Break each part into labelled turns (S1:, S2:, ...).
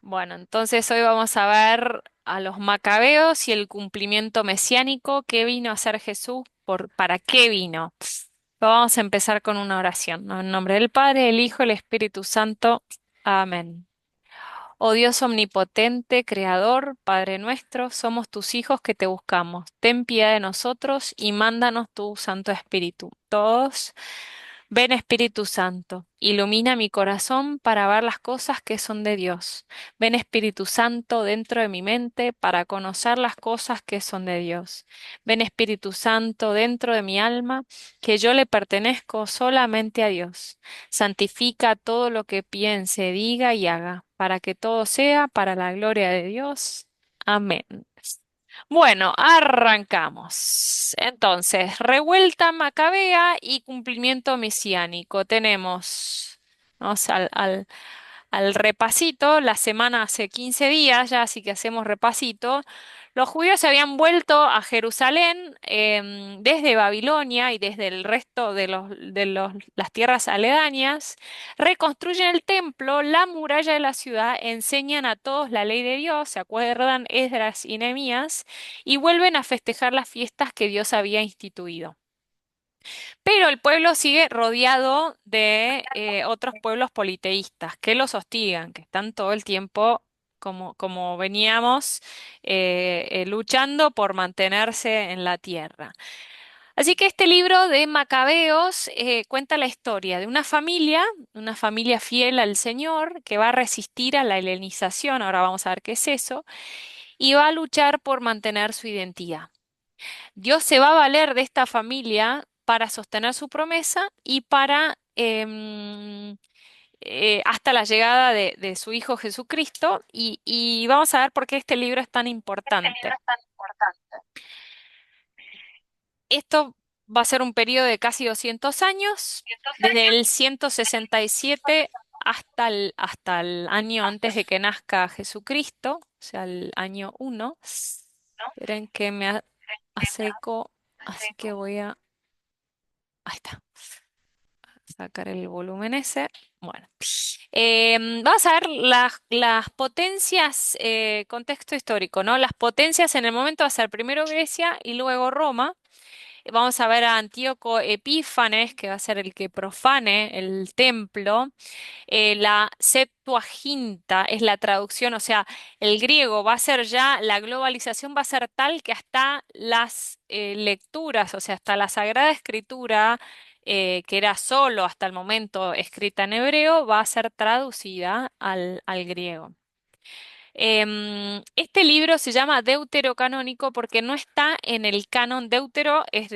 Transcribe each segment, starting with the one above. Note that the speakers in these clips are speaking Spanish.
S1: Bueno, entonces hoy vamos a ver a los macabeos y el cumplimiento mesiánico, qué vino a hacer Jesús, para qué vino. Vamos a empezar con una oración, ¿no? En nombre del Padre, el Hijo, el Espíritu Santo. Amén. Oh Dios omnipotente, Creador, Padre nuestro, somos tus hijos que te buscamos. Ten piedad de nosotros y mándanos tu Santo Espíritu. Todos, ven Espíritu Santo, ilumina mi corazón para ver las cosas que son de Dios. Ven Espíritu Santo dentro de mi mente para conocer las cosas que son de Dios. Ven Espíritu Santo dentro de mi alma, que yo le pertenezco solamente a Dios. Santifica todo lo que piense, diga y haga, para que todo sea para la gloria de Dios. Amén. Bueno, arrancamos. Entonces, revuelta macabea y cumplimiento mesiánico. Vamos al repasito. La semana hace 15 días ya, así que hacemos repasito. Los judíos se habían vuelto a Jerusalén desde Babilonia y desde el resto las tierras aledañas. Reconstruyen el templo, la muralla de la ciudad, enseñan a todos la ley de Dios, se acuerdan Esdras y Nehemías, y vuelven a festejar las fiestas que Dios había instituido. Pero el pueblo sigue rodeado de otros pueblos politeístas que los hostigan, que están todo el tiempo, como veníamos, luchando por mantenerse en la tierra. Así que este libro de Macabeos cuenta la historia de una familia fiel al Señor, que va a resistir a la helenización, ahora vamos a ver qué es eso, y va a luchar por mantener su identidad. Dios se va a valer de esta familia para sostener su promesa y para hasta la llegada de su Hijo Jesucristo. Y vamos a ver por qué este libro es tan
S2: Este libro
S1: importante.
S2: es tan importante.
S1: Esto va a ser un periodo de casi 200 años,
S2: ¿200
S1: desde
S2: años?
S1: el 167 hasta el año antes de que nazca Jesucristo, o sea, el año 1.
S2: ¿No?
S1: Esperen que
S2: Que me
S1: acerco, así que
S2: seco.
S1: ahí está, sacar el volumen ese. Bueno, vamos a ver las potencias, contexto histórico, ¿no? Las potencias en el momento va a ser primero Grecia y luego Roma. Vamos a ver a Antíoco Epífanes, que va a ser el que profane el templo. La Septuaginta es la traducción, o sea, el griego va a ser ya, la globalización va a ser tal que hasta las lecturas, o sea, hasta la Sagrada Escritura, que era solo hasta el momento escrita en hebreo, va a ser traducida al griego. Este libro se llama Deuterocanónico porque no está en el canon deutero, es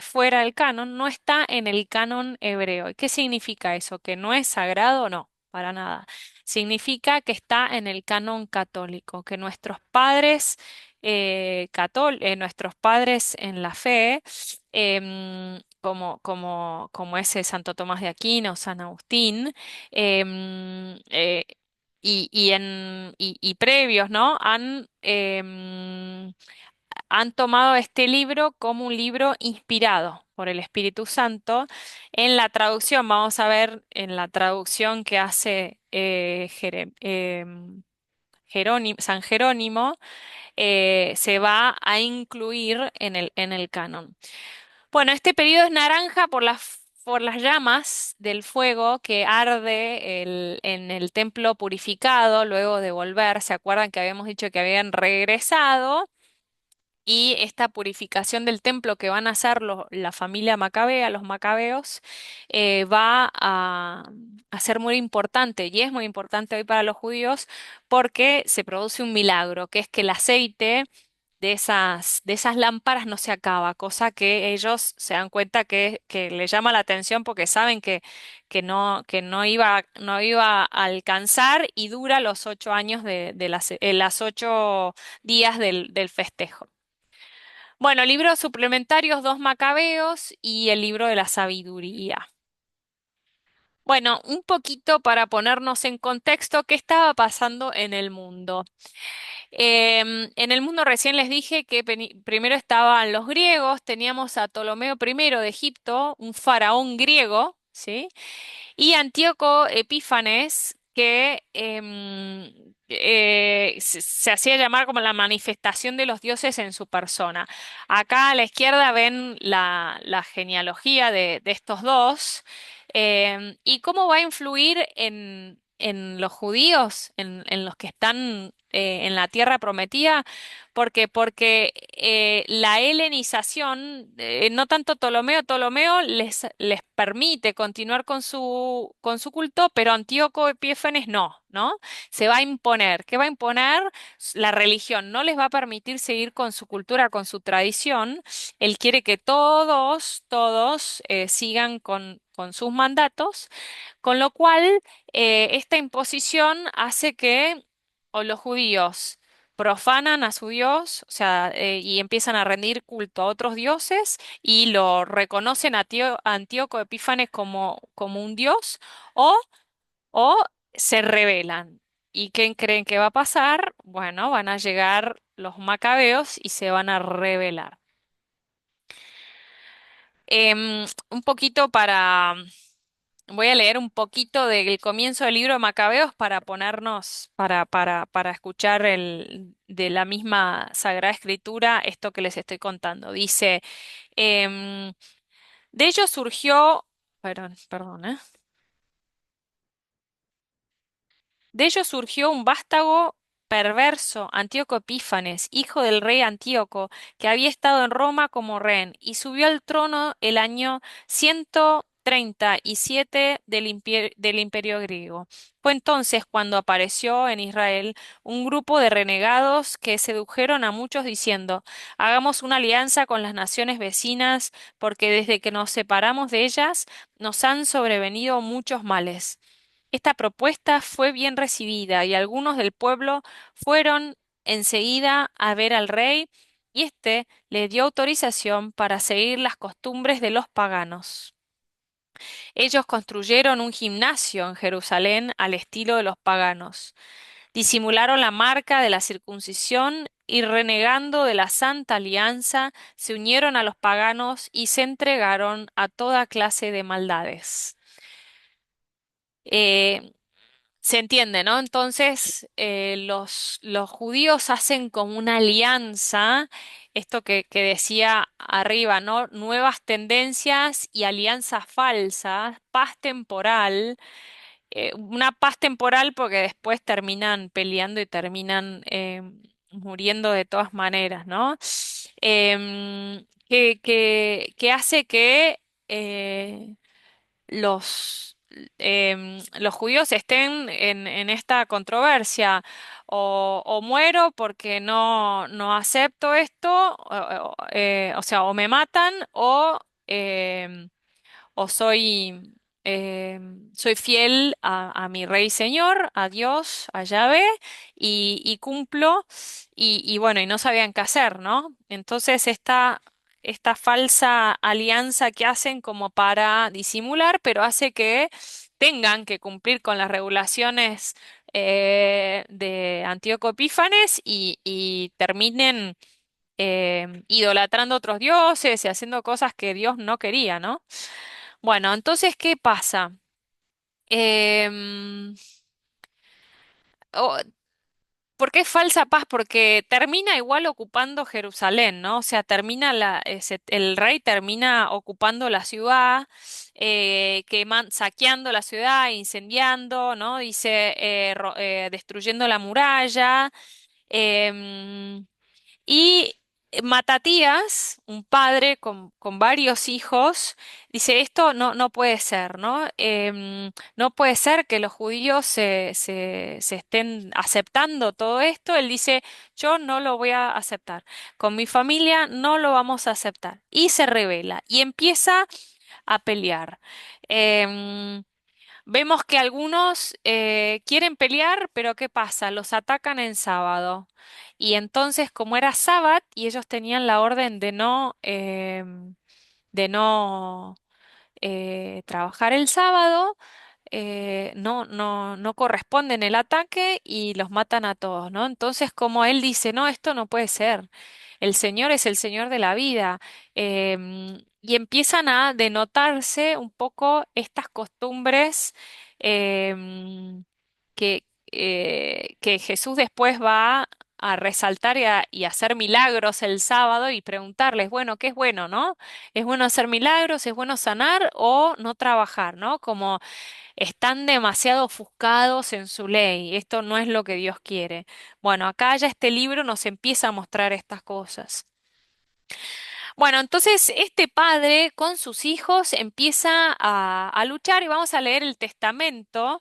S1: fuera del canon, no está en el canon hebreo. ¿Y qué significa eso? ¿Que no es sagrado? No, para nada. Significa que está en el canon católico, que nuestros padres en la fe, como ese Santo Tomás de Aquino, San Agustín, em, y previos, ¿no? Han tomado este libro como un libro inspirado por el Espíritu Santo. En la traducción, vamos a ver en la traducción que hace San Jerónimo, se va a incluir en el canon. Bueno, este periodo es naranja por las llamas del fuego que arde en el templo purificado luego de volver. ¿Se acuerdan que habíamos dicho que habían regresado? Y esta purificación del templo que van a hacer la familia macabea, los macabeos, va a ser muy importante y es muy importante hoy para los judíos porque se produce un milagro, que es que el aceite de esas lámparas no se acaba, cosa que ellos se dan cuenta que les llama la atención porque saben que no iba a alcanzar y dura los 8 años las 8 días del festejo. Bueno, libros suplementarios, dos Macabeos y el libro de la sabiduría. Bueno, un poquito para ponernos en contexto, ¿qué estaba pasando en el mundo? En el mundo recién les dije que primero estaban los griegos, teníamos a Ptolomeo I de Egipto, un faraón griego, ¿sí? Y Antíoco Epífanes, que se hacía llamar como la manifestación de los dioses en su persona. Acá a la izquierda ven la genealogía de estos dos y cómo va a influir en los judíos, en los que están en la tierra prometida. Porque la helenización, no tanto Ptolomeo les permite continuar con su culto, pero Antíoco Epífanes no, ¿no? Se va a imponer. ¿Qué va a imponer? La religión no les va a permitir seguir con su cultura, con su tradición. Él quiere que todos sigan con sus mandatos, con lo cual esta imposición hace que o los judíos profanan a su Dios, o sea, y empiezan a rendir culto a otros dioses y lo reconocen a Antíoco Epífanes como un dios, o, o se rebelan. ¿Y qué creen que va a pasar? Bueno, van a llegar los macabeos y se van a rebelar. Un poquito para Voy a leer un poquito del comienzo del libro de Macabeos para ponernos, para escuchar de la misma Sagrada Escritura esto que les estoy contando. Dice, em, de ello surgió, perdón, ¿eh? De ello surgió un vástago perverso, Antíoco Epífanes, hijo del rey Antíoco, que había estado en Roma como rehén, y subió al trono el año 137 del imperio griego. Fue entonces cuando apareció en Israel un grupo de renegados que sedujeron a muchos diciendo, hagamos una alianza con las naciones vecinas, porque desde que nos separamos de ellas nos han sobrevenido muchos males. Esta propuesta fue bien recibida y algunos del pueblo fueron enseguida a ver al rey y éste le dio autorización para seguir las costumbres de los paganos. Ellos construyeron un gimnasio en Jerusalén al estilo de los paganos. Disimularon la marca de la circuncisión y renegando de la Santa Alianza, se unieron a los paganos y se entregaron a toda clase de maldades. Eh, Se entiende, ¿no? Entonces, los judíos hacen como una alianza, esto que decía arriba, ¿no? Nuevas tendencias y alianzas falsas, paz temporal, una paz temporal porque después terminan peleando y terminan muriendo de todas maneras, ¿no? Que hace que los judíos estén en esta controversia. O muero porque no acepto esto, o sea, o me matan, o soy fiel a mi Rey Señor, a Dios, a Yahvé, y cumplo, y bueno, y no sabían qué hacer, ¿no? Entonces esta falsa alianza que hacen como para disimular, pero hace que tengan que cumplir con las regulaciones de Antíoco Epífanes y terminen idolatrando otros dioses y haciendo cosas que Dios no quería, ¿no? Bueno, entonces, ¿qué pasa? Em, o- ¿Por qué falsa paz? Porque termina igual ocupando Jerusalén, ¿no? O sea, el rey termina ocupando la ciudad, saqueando la ciudad, incendiando, ¿no? Dice, destruyendo la muralla. em, Y Matatías, un padre con varios hijos, dice, esto no puede ser, ¿no? No puede ser que los judíos se estén aceptando todo esto. Él dice, yo no lo voy a aceptar. Con mi familia no lo vamos a aceptar. Y se revela y empieza a pelear. Em, Vemos que algunos quieren pelear, pero ¿qué pasa? Los atacan en sábado. Y entonces, como era sábado y ellos tenían la orden de no trabajar el sábado, no corresponden el ataque y los matan a todos, ¿no? Entonces, como él dice, no, esto no puede ser. El Señor es el Señor de la vida. Y empiezan a denotarse un poco estas costumbres em, que Jesús después va a resaltar y hacer milagros el sábado y preguntarles, bueno, ¿qué es bueno, no? ¿Es bueno hacer milagros? ¿Es bueno sanar o no trabajar, no? Como están demasiado ofuscados en su ley. Esto no es lo que Dios quiere. Bueno, acá ya este libro nos empieza a mostrar estas cosas. Bueno, entonces este padre con sus hijos empieza a luchar y vamos a leer el testamento.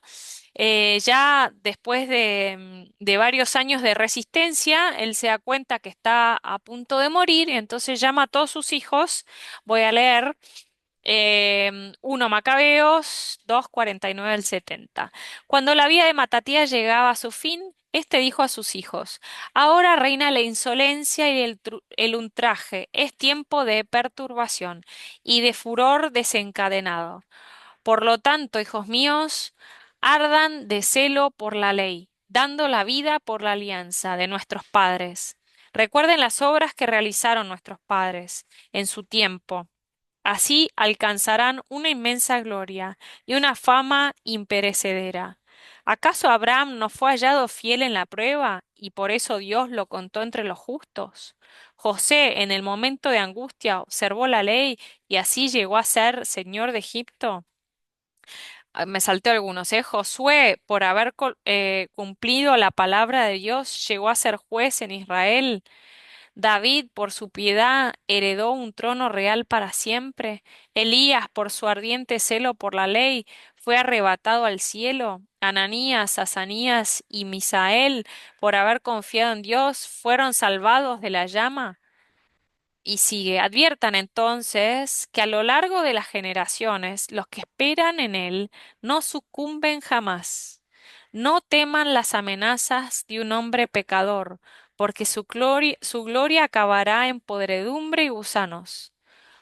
S1: Ya después de varios años de resistencia, él se da cuenta que está a punto de morir y entonces llama a todos sus hijos. Voy a leer 1 Macabeos 2:49 al 70. Cuando la vida de Matatías llegaba a su fin, éste dijo a sus hijos: Ahora reina la insolencia y el ultraje, es tiempo de perturbación y de furor desencadenado. Por lo tanto, hijos míos, ardan de celo por la ley, dando la vida por la alianza de nuestros padres. Recuerden las obras que realizaron nuestros padres en su tiempo. Así alcanzarán una inmensa gloria y una fama imperecedera. ¿Acaso Abraham no fue hallado fiel en la prueba y por eso Dios lo contó entre los justos? José, en el momento de angustia, observó la ley y así llegó a ser señor de Egipto. Me salté algunos, ¿eh? Josué, por haber cumplido la palabra de Dios, llegó a ser juez en Israel. David, por su piedad, heredó un trono real para siempre. Elías, por su ardiente celo por la ley, fue arrebatado al cielo. Ananías, Azanías y Misael, por haber confiado en Dios, fueron salvados de la llama. Y sigue, adviertan entonces que a lo largo de las generaciones los que esperan en Él no sucumben jamás. No teman las amenazas de un hombre pecador, porque su gloria acabará en podredumbre y gusanos.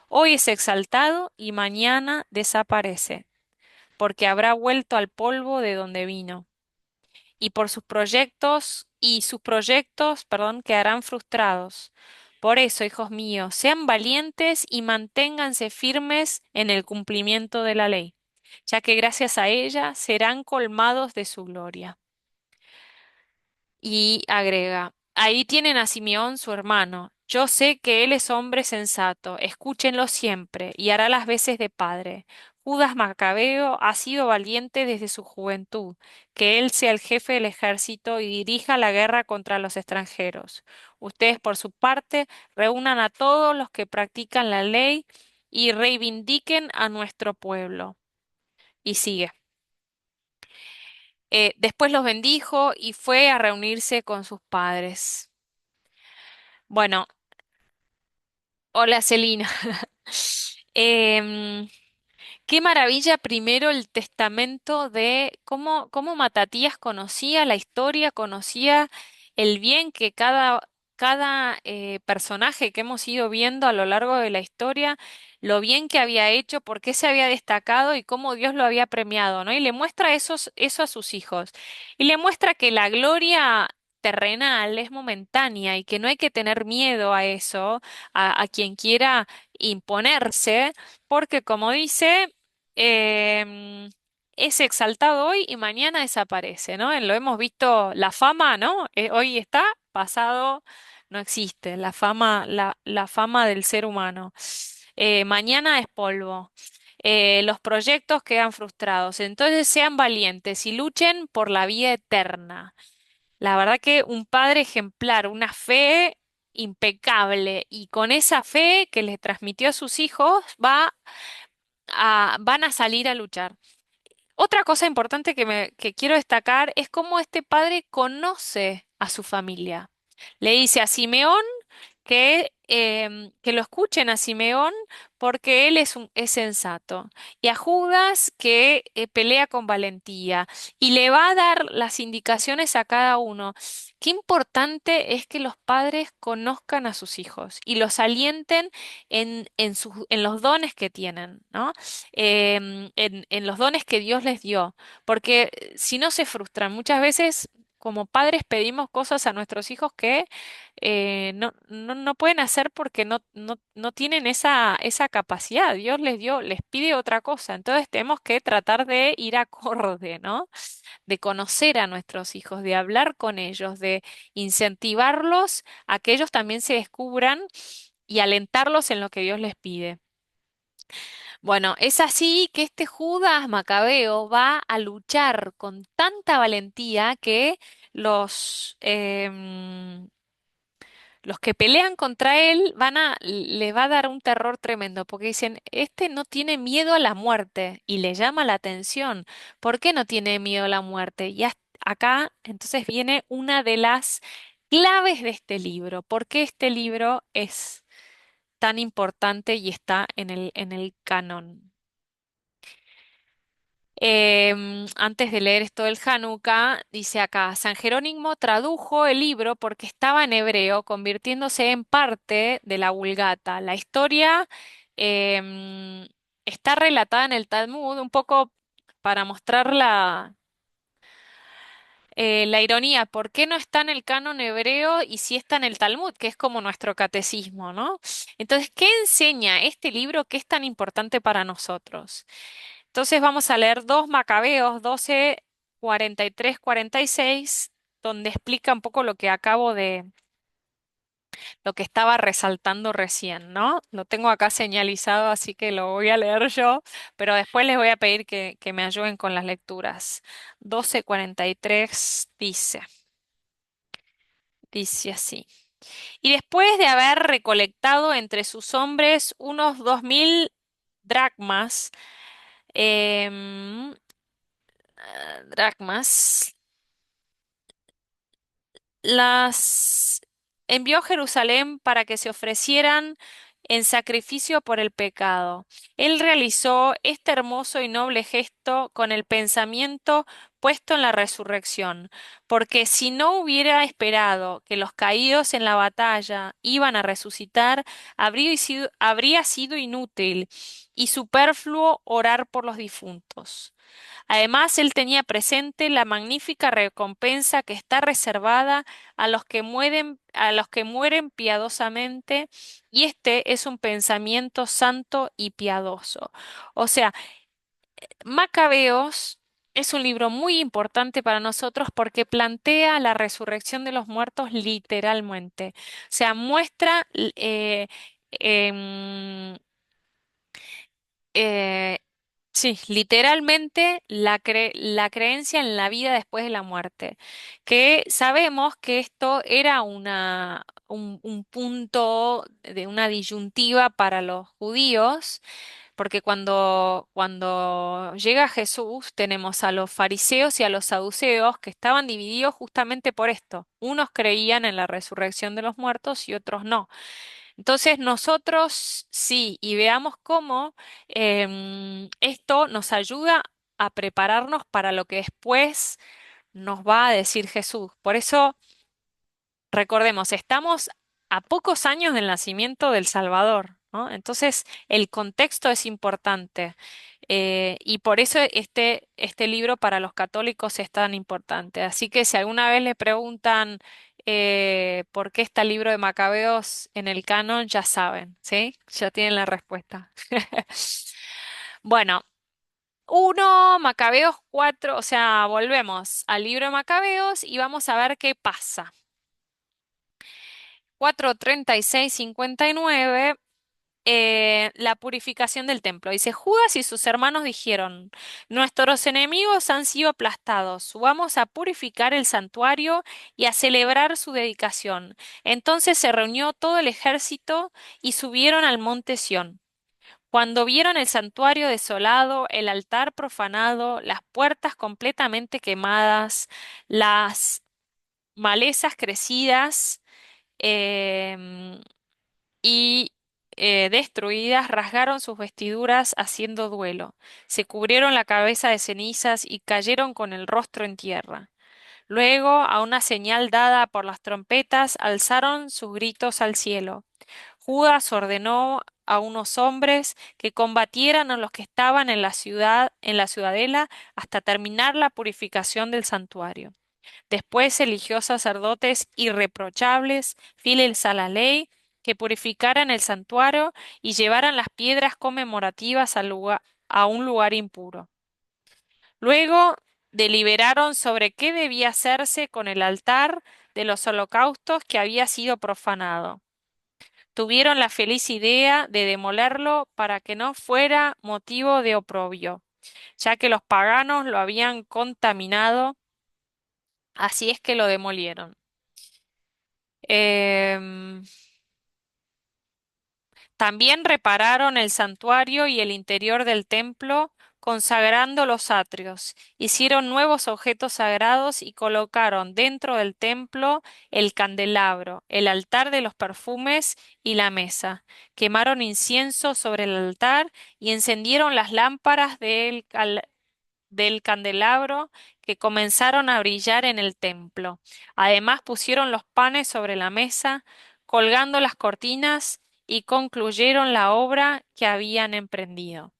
S1: Hoy es exaltado y mañana desaparece, porque habrá vuelto al polvo de donde vino y por sus proyectos, perdón, quedarán frustrados. Por eso, hijos míos, sean valientes y manténganse firmes en el cumplimiento de la ley, ya que gracias a ella serán colmados de su gloria. Y agrega, ahí tienen a Simeón, su hermano. Yo sé que él es hombre sensato, escúchenlo siempre, y hará las veces de padre. Judas Macabeo ha sido valiente desde su juventud, que él sea el jefe del ejército y dirija la guerra contra los extranjeros. Ustedes, por su parte, reúnan a todos los que practican la ley y reivindiquen a nuestro pueblo. Y sigue. Después los bendijo y fue a reunirse con sus padres. Bueno, hola Celina. Em, Qué maravilla primero el testamento de cómo Matatías conocía la historia, conocía el bien que cada personaje que hemos ido viendo a lo largo de la historia, lo bien que había hecho, por qué se había destacado y cómo Dios lo había premiado, ¿no? Y le muestra eso a sus hijos. Y le muestra que la gloria terrenal es momentánea y que no hay que tener miedo a eso, a quien quiera imponerse, porque como dice, em, es exaltado hoy y mañana desaparece, ¿no? Lo hemos visto, la fama, ¿no? Hoy está, pasado no existe, la fama del ser humano. Mañana es polvo. Los proyectos quedan frustrados. Entonces sean valientes y luchen por la vida eterna. La verdad que un padre ejemplar, una fe impecable y con esa fe que le transmitió a sus hijos van a salir a luchar. Otra cosa importante que quiero destacar es cómo este padre conoce a su familia. Le dice a Simeón que lo escuchen a Simeón porque él es sensato. Y a Judas que pelea con valentía. Y le va a dar las indicaciones a cada uno. Qué importante es que los padres conozcan a sus hijos y los alienten en los dones que tienen, ¿no? En los dones que Dios les dio. Porque si no se frustran, muchas veces como padres pedimos cosas a nuestros hijos que no pueden hacer porque no tienen esa capacidad. Dios les dio, les pide otra cosa. Entonces tenemos que tratar de ir acorde, ¿no? De conocer a nuestros hijos, de hablar con ellos, de incentivarlos a que ellos también se descubran y alentarlos en lo que Dios les pide. Bueno, es así que este Judas Macabeo va a luchar con tanta valentía que los que pelean contra él le va a dar un terror tremendo, porque dicen, este no tiene miedo a la muerte, y le llama la atención. ¿Por qué no tiene miedo a la muerte? Acá entonces viene una de las claves de este libro. ¿Por qué este libro es tan importante y está en el canon? Antes de leer esto del Hanukkah, dice acá, San Jerónimo tradujo el libro porque estaba en hebreo, convirtiéndose en parte de la Vulgata. La historia em, está relatada en el Talmud, un poco para mostrar la ironía. ¿Por qué no está en el canon hebreo y sí está en el Talmud, que es como nuestro catecismo, ¿no? Entonces, ¿qué enseña este libro que es tan importante para nosotros? Entonces vamos a leer 2 Macabeos 12, 43, 46, donde explica un poco lo que estaba resaltando recién, ¿no? Lo tengo acá señalizado, así que lo voy a leer yo, pero después les voy a pedir que me ayuden con las lecturas. 12, 43 dice así. Y después de haber recolectado entre sus hombres unos 2000 dracmas, em, dracmas, las envió a Jerusalén para que se ofrecieran en sacrificio por el pecado. Él realizó este hermoso y noble gesto con el pensamiento puesto en la resurrección, porque si no hubiera esperado que los caídos en la batalla iban a resucitar, habría sido inútil y superfluo orar por los difuntos. Además, él tenía presente la magnífica recompensa que está reservada a los que mueren piadosamente, y este es un pensamiento santo y piadoso. O sea, Macabeos es un libro muy importante para nosotros porque plantea la resurrección de los muertos literalmente. O sea, muestra em, eh, sí, literalmente la creencia en la vida después de la muerte, que sabemos que esto era un punto de una disyuntiva para los judíos, porque cuando llega Jesús tenemos a los fariseos y a los saduceos que estaban divididos justamente por esto. Unos creían en la resurrección de los muertos y otros no. Entonces nosotros sí, y veamos cómo esto nos ayuda a prepararnos para lo que después nos va a decir Jesús. Por eso, recordemos, estamos a pocos años del nacimiento del Salvador, ¿no? Entonces, el contexto es importante. Y por eso este libro para los católicos es tan importante. Así que si alguna vez le preguntan por qué está el libro de Macabeos en el canon, ya saben, ¿sí? Ya tienen la respuesta. Bueno, 1 Macabeos 4, o sea, volvemos al libro de Macabeos y vamos a ver qué pasa. 4:36-59, la purificación del templo. Dice, Judas y sus hermanos dijeron, nuestros enemigos han sido aplastados, subamos a purificar el santuario y a celebrar su dedicación. Entonces se reunió todo el ejército y subieron al monte Sión. Cuando vieron el santuario desolado, el altar profanado, las puertas completamente quemadas, las malezas crecidas, em, y destruidas, rasgaron sus vestiduras haciendo duelo, se cubrieron la cabeza de cenizas y cayeron con el rostro en tierra. Luego, a una señal dada por las trompetas, alzaron sus gritos al cielo. Judas ordenó a unos hombres que combatieran a los que estaban en la ciudad, en la ciudadela, hasta terminar la purificación del santuario. Después eligió sacerdotes irreprochables, fieles a la ley, que purificaran el santuario y llevaran las piedras conmemorativas a un lugar impuro. Luego deliberaron sobre qué debía hacerse con el altar de los holocaustos que había sido profanado. Tuvieron la feliz idea de demolerlo para que no fuera motivo de oprobio, ya que los paganos lo habían contaminado, así es que lo demolieron. Em, También repararon el santuario y el interior del templo, consagrando los atrios. Hicieron nuevos objetos sagrados y colocaron dentro del templo el candelabro, el altar de los perfumes y la mesa. Quemaron incienso sobre el altar y encendieron las lámparas del candelabro que comenzaron a brillar en el templo. Además pusieron los panes sobre la mesa, colgando las cortinas y concluyeron la obra que habían emprendido.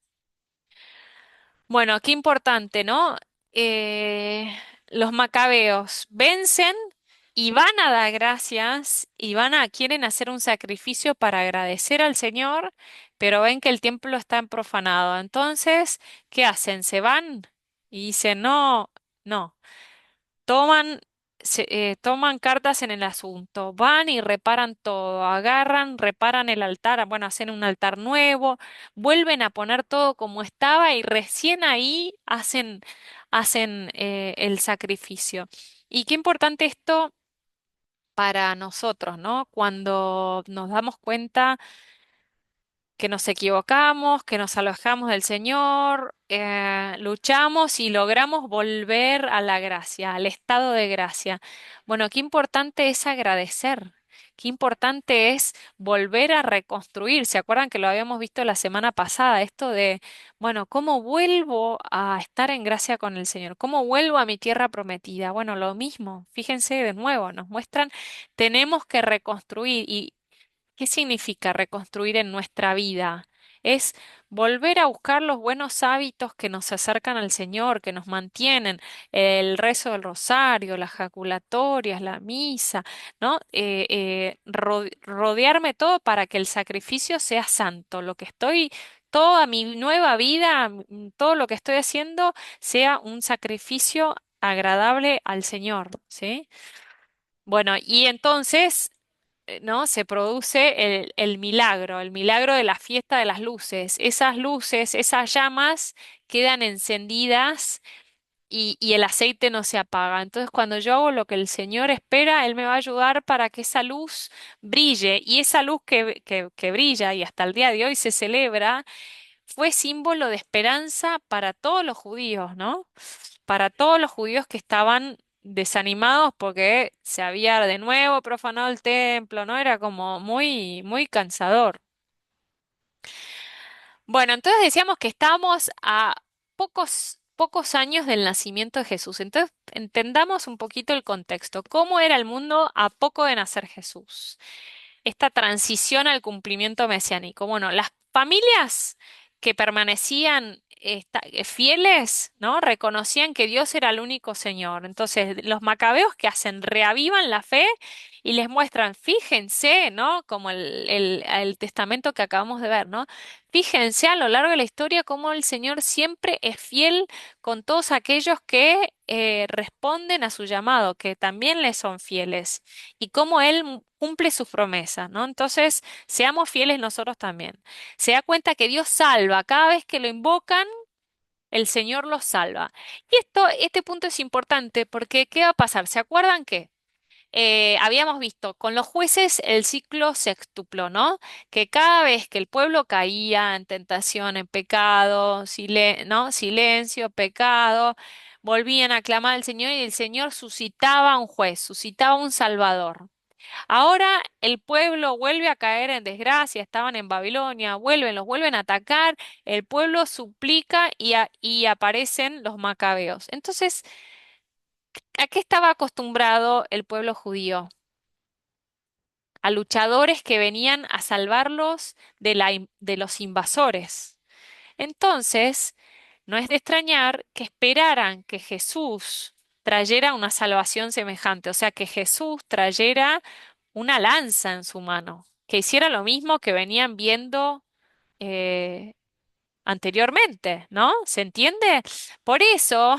S1: Bueno, qué importante, ¿no? Los macabeos vencen y van a dar gracias y quieren hacer un sacrificio para agradecer al Señor, pero ven que el templo está profanado. Entonces, ¿qué hacen? Se van y dicen, no, no. Toman, toman cartas en el asunto, van y reparan todo, agarran, reparan el altar, bueno, hacen un altar nuevo, vuelven a poner todo como estaba y recién ahí hacen el sacrificio. Y qué importante esto para nosotros, ¿no? Cuando nos damos cuenta que nos equivocamos, que nos alojamos del Señor, luchamos y logramos volver a la gracia, al estado de gracia. Bueno, qué importante es agradecer, qué importante es volver a reconstruir. ¿Se acuerdan que lo habíamos visto la semana pasada? Esto de, bueno, ¿cómo vuelvo a estar en gracia con el Señor? ¿Cómo vuelvo a mi tierra prometida? Bueno, lo mismo, fíjense de nuevo, nos muestran, tenemos que reconstruir y ¿qué significa reconstruir en nuestra vida? Es volver a buscar los buenos hábitos que nos acercan al Señor, que nos mantienen, el rezo del rosario, las jaculatorias, la misa, ¿no? Rodearme todo para que el sacrificio sea santo, lo que estoy, toda mi nueva vida, todo lo que estoy haciendo sea un sacrificio agradable al Señor, ¿sí? Bueno, y entonces ¿no? Se produce el milagro de la fiesta de las luces. Esas luces, esas llamas quedan encendidas y el aceite no se apaga. Entonces, cuando yo hago lo que el Señor espera, Él me va a ayudar para que esa luz brille. Y esa luz que brilla y hasta el día de hoy se celebra, fue símbolo de esperanza para todos los judíos, ¿no? Para todos los judíos que estaban desanimados porque se había de nuevo profanado el templo, ¿no? Era como muy, muy cansador. Bueno, entonces decíamos que estamos a pocos años del nacimiento de Jesús. Entonces, entendamos un poquito el contexto. ¿Cómo era el mundo a poco de nacer Jesús? Esta transición al cumplimiento mesiánico. Bueno, las familias que permanecían fieles, ¿no? Reconocían que Dios era el único Señor. Entonces, los macabeos que hacen, reavivan la fe y les muestran, fíjense, ¿no? Como el testamento que acabamos de ver, ¿no? Fíjense a lo largo de la historia cómo el Señor siempre es fiel con todos aquellos que responden a su llamado, que también le son fieles y cómo Él cumple sus promesas, ¿no? Entonces, seamos fieles nosotros también. Se da cuenta que Dios salva, cada vez que lo invocan, el Señor los salva. Y este punto es importante porque ¿qué va a pasar? ¿Se acuerdan que habíamos visto con los jueces el ciclo sextupló, ¿no? Que cada vez que el pueblo caía en tentación, en pecado, ¿no? Silencio, pecado, volvían a clamar al Señor y el Señor suscitaba un juez, suscitaba un salvador. Ahora el pueblo vuelve a caer en desgracia, estaban en Babilonia, los vuelven a atacar, el pueblo suplica y aparecen los macabeos. Entonces, ¿a qué estaba acostumbrado el pueblo judío? A luchadores que venían a salvarlos de los invasores. Entonces, no es de extrañar que esperaran que Jesús trayera una salvación semejante, o sea, que Jesús trayera una lanza en su mano, que hiciera lo mismo que venían viendo eh, anteriormente, ¿no? ¿Se entiende? Por eso,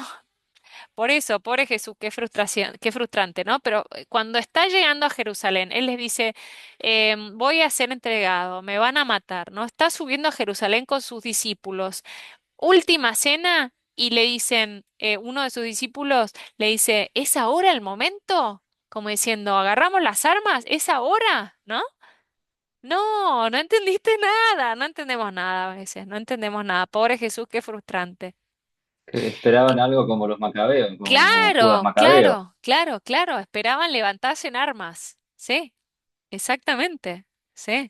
S1: por eso, pobre Jesús, qué frustración, qué frustrante, ¿no? Pero cuando está llegando a Jerusalén, Él les dice, voy a ser entregado, me van a matar, ¿no? Está subiendo a Jerusalén con sus discípulos. Última cena y le dicen, uno de sus discípulos le dice, ¿es ahora el momento? Como diciendo, agarramos las armas, ¿es ahora? ¿No? No, no entendiste nada, no entendemos nada a veces, no entendemos nada. Pobre Jesús, qué frustrante.
S3: Que esperaban
S1: Y
S3: algo como los Macabeos, como Judas
S1: claro,
S3: Macabeo.
S1: claro, claro, claro, esperaban levantarse en armas. Sí, exactamente. Sí.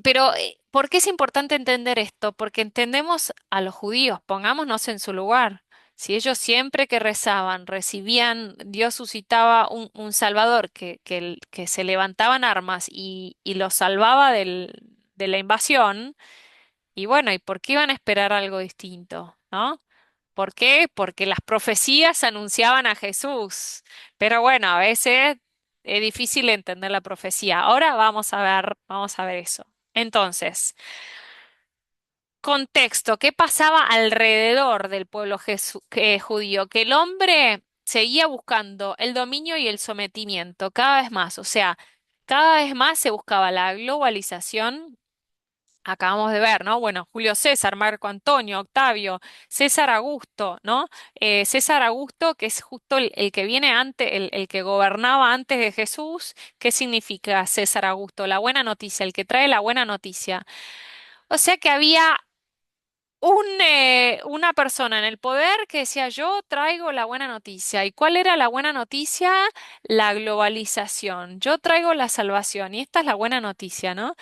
S1: Pero, ¿por qué es importante entender esto? Porque entendemos a los judíos, pongámonos en su lugar. Si ellos siempre que rezaban, recibían, Dios suscitaba un Salvador que se levantaban armas y los salvaba de la invasión, y bueno, ¿y por qué iban a esperar algo distinto? ¿No? ¿Por qué? Porque las profecías anunciaban a Jesús. Pero bueno, a veces es difícil entender la profecía. Ahora vamos a ver eso. Entonces, contexto, ¿qué pasaba alrededor del pueblo judío? Que el hombre seguía buscando el dominio y el sometimiento cada vez más. O sea, cada vez más se buscaba la globalización. Acabamos de ver, ¿no? Bueno, Julio César, Marco Antonio, Octavio, César Augusto, ¿no? César Augusto, que es justo el que viene antes, el que gobernaba antes de Jesús. ¿Qué significa César Augusto? La buena noticia, el que trae la buena noticia. O sea que había una persona en el poder que decía, yo traigo la buena noticia. ¿Y cuál era la buena noticia? La globalización. Yo traigo la salvación. Y esta es la buena noticia, ¿no?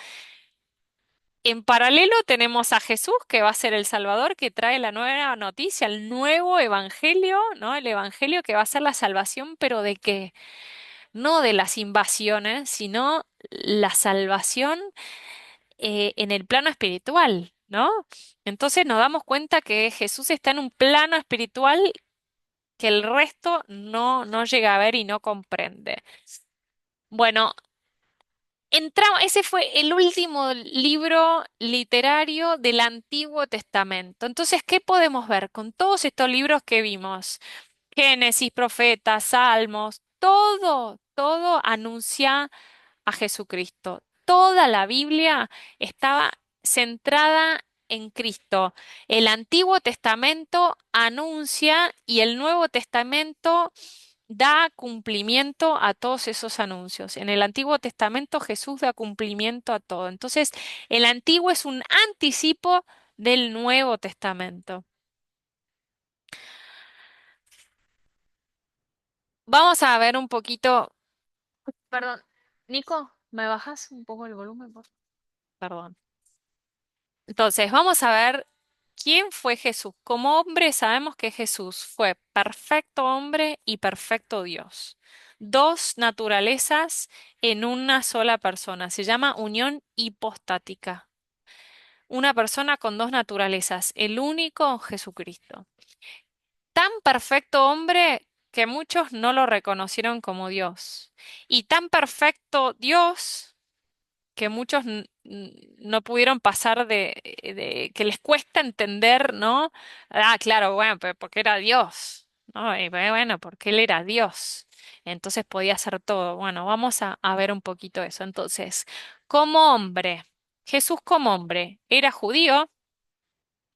S1: En paralelo tenemos a Jesús, que va a ser el Salvador, que trae la nueva noticia, el nuevo evangelio, ¿no? El evangelio que va a ser la salvación, pero ¿de qué? No de las invasiones, sino la salvación en el plano espiritual, ¿no? Entonces nos damos cuenta que Jesús está en un plano espiritual que el resto no llega a ver y no comprende. Bueno, entramos, ese fue el último libro literario del Antiguo Testamento. Entonces, ¿qué podemos ver con todos estos libros que vimos? Génesis, Profetas, Salmos, todo anuncia a Jesucristo. Toda la Biblia estaba centrada en Cristo. El Antiguo Testamento anuncia y el Nuevo Testamento da cumplimiento a todos esos anuncios. En el Antiguo Testamento Jesús da cumplimiento a todo. Entonces, el Antiguo es un anticipo del Nuevo Testamento. Vamos a ver un poquito. Perdón, Nico, ¿me bajas un poco el volumen, por favor? Perdón. Entonces, vamos a ver quién fue Jesús. Como hombre, sabemos que Jesús fue perfecto hombre y perfecto Dios. Dos naturalezas en una sola persona. Se llama unión hipostática. Una persona con dos naturalezas, el único Jesucristo. Tan perfecto hombre que muchos no lo reconocieron como Dios. Y tan perfecto Dios que muchos no pudieron pasar que les cuesta entender, ¿no? Ah, claro, bueno, pero porque era Dios, ¿no? Y bueno, porque él era Dios. Entonces podía hacer todo. Bueno, vamos a ver un poquito eso. Entonces, como hombre, Jesús como hombre, era judío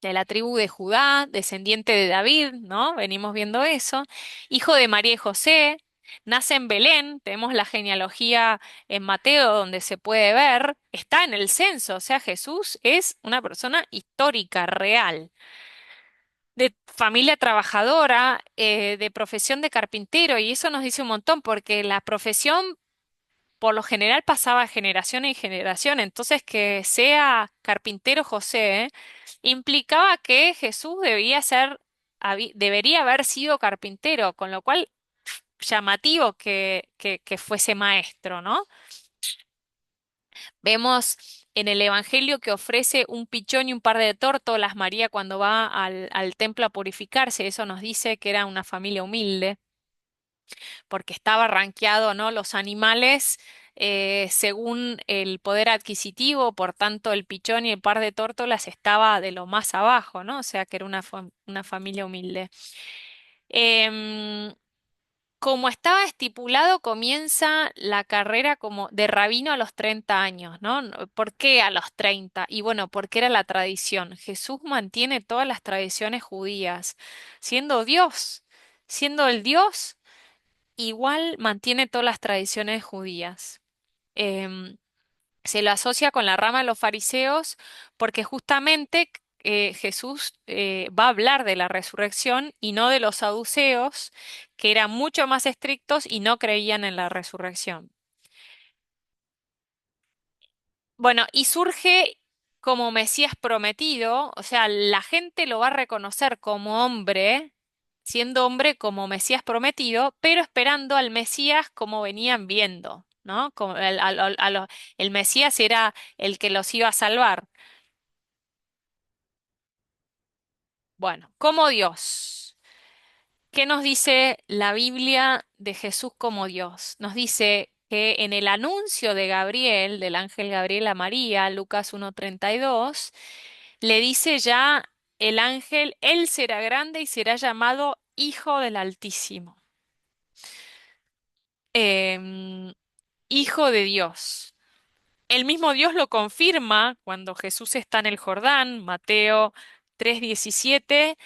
S1: de la tribu de Judá, descendiente de David, ¿no? Venimos viendo eso, hijo de María y José, nace en Belén, tenemos la genealogía en Mateo donde se puede ver, está en el censo, o sea, Jesús es una persona histórica, real, de familia trabajadora, de profesión de carpintero, y eso nos dice un montón, porque la profesión por lo general pasaba de generación en generación. Entonces, que sea carpintero José implicaba que Jesús debería haber sido carpintero, con lo cual llamativo que fuese maestro, ¿no? Vemos en el Evangelio que ofrece un pichón y un par de tórtolas María cuando va al templo a purificarse. Eso nos dice que era una familia humilde, porque estaba rankeado, ¿no? Los animales según el poder adquisitivo, por tanto el pichón y el par de tórtolas estaba de lo más abajo, ¿no? O sea que era una familia humilde. Em, Como estaba estipulado, comienza la carrera como de rabino a los 30 años, ¿no? ¿Por qué a los 30? Y bueno, porque era la tradición. Jesús mantiene todas las tradiciones judías, siendo Dios, siendo el Dios, igual mantiene todas las tradiciones judías. Em, Se lo asocia con la rama de los fariseos porque justamente Jesús va a hablar de la resurrección y no de los saduceos, que eran mucho más estrictos y no creían en la resurrección. Bueno, y surge como Mesías prometido, o sea, la gente lo va a reconocer como hombre, siendo hombre como Mesías prometido, pero esperando al Mesías como venían viendo, ¿no? Como el Mesías era el que los iba a salvar. Bueno, como Dios. ¿Qué nos dice la Biblia de Jesús como Dios? Nos dice que en el anuncio de Gabriel, del ángel Gabriel a María, Lucas 1:32, le dice ya el ángel, él será grande y será llamado Hijo del Altísimo, Em, Hijo de Dios. El mismo Dios lo confirma cuando Jesús está en el Jordán, Mateo 3:17.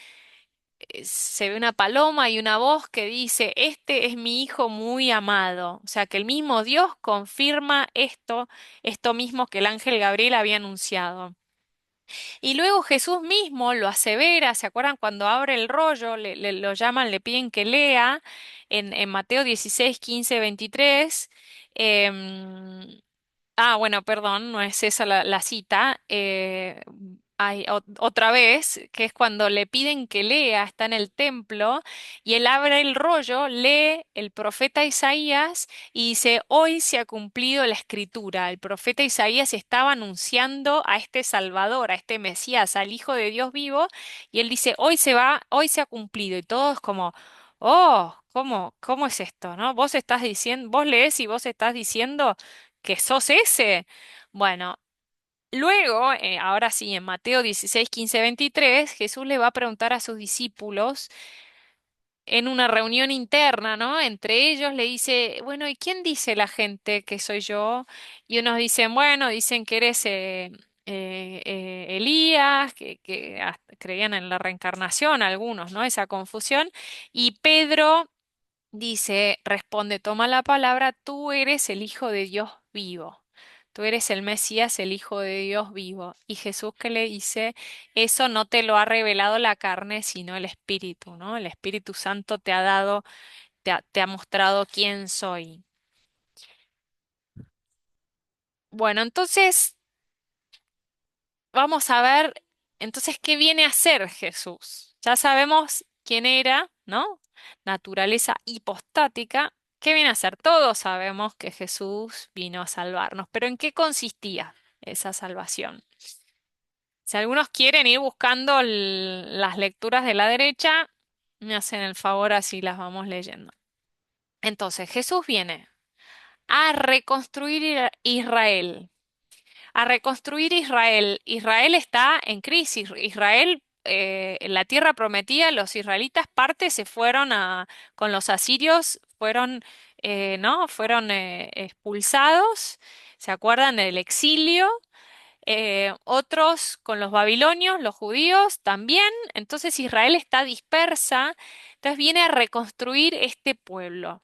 S1: Se ve una paloma y una voz que dice, este es mi hijo muy amado. O sea que el mismo Dios confirma esto mismo que el ángel Gabriel había anunciado. Y luego Jesús mismo lo asevera, ¿se acuerdan cuando abre el rollo, lo llaman, le piden que lea en Mateo 16, 15, 23? Bueno, perdón, no es esa la cita. Hay otra vez, que es cuando le piden que lea, está en el templo, y él abre el rollo, lee el profeta Isaías y dice, hoy se ha cumplido la escritura. El profeta Isaías estaba anunciando a este Salvador, a este Mesías, al Hijo de Dios vivo, y él dice, hoy se ha cumplido. Y todos como, oh, ¿cómo es esto? ¿No? Vos estás diciendo, vos lees y vos estás diciendo que sos ese. Bueno, luego, ahora sí, en Mateo 16, 15, 23, Jesús le va a preguntar a sus discípulos en una reunión interna, ¿no? Entre ellos le dice, bueno, ¿y quién dice la gente que soy yo? Y unos dicen, bueno, dicen que eres Elías, que hasta creían en la reencarnación algunos, ¿no? Esa confusión. Y Pedro responde, toma la palabra, tú eres el Hijo de Dios vivo. Tú eres el Mesías, el Hijo de Dios vivo. Y Jesús que le dice, eso no te lo ha revelado la carne, sino el Espíritu, ¿no? El Espíritu Santo te ha dado, te ha mostrado quién soy. Bueno, entonces vamos a ver, entonces, ¿qué viene a hacer Jesús? Ya sabemos quién era, ¿no? Naturaleza hipostática. ¿Qué viene a hacer? Todos sabemos que Jesús vino a salvarnos, pero ¿en qué consistía esa salvación? Si algunos quieren ir buscando las lecturas de la derecha, me hacen el favor así las vamos leyendo. Entonces, Jesús viene a reconstruir Israel. A reconstruir Israel. Israel está en crisis. Israel, en la tierra prometida, los israelitas parte se fueron con los asirios, fueron, ¿no? Fueron expulsados. ¿Se acuerdan del exilio? Otros con los babilonios, los judíos también. Entonces Israel está dispersa. Entonces viene a reconstruir este pueblo.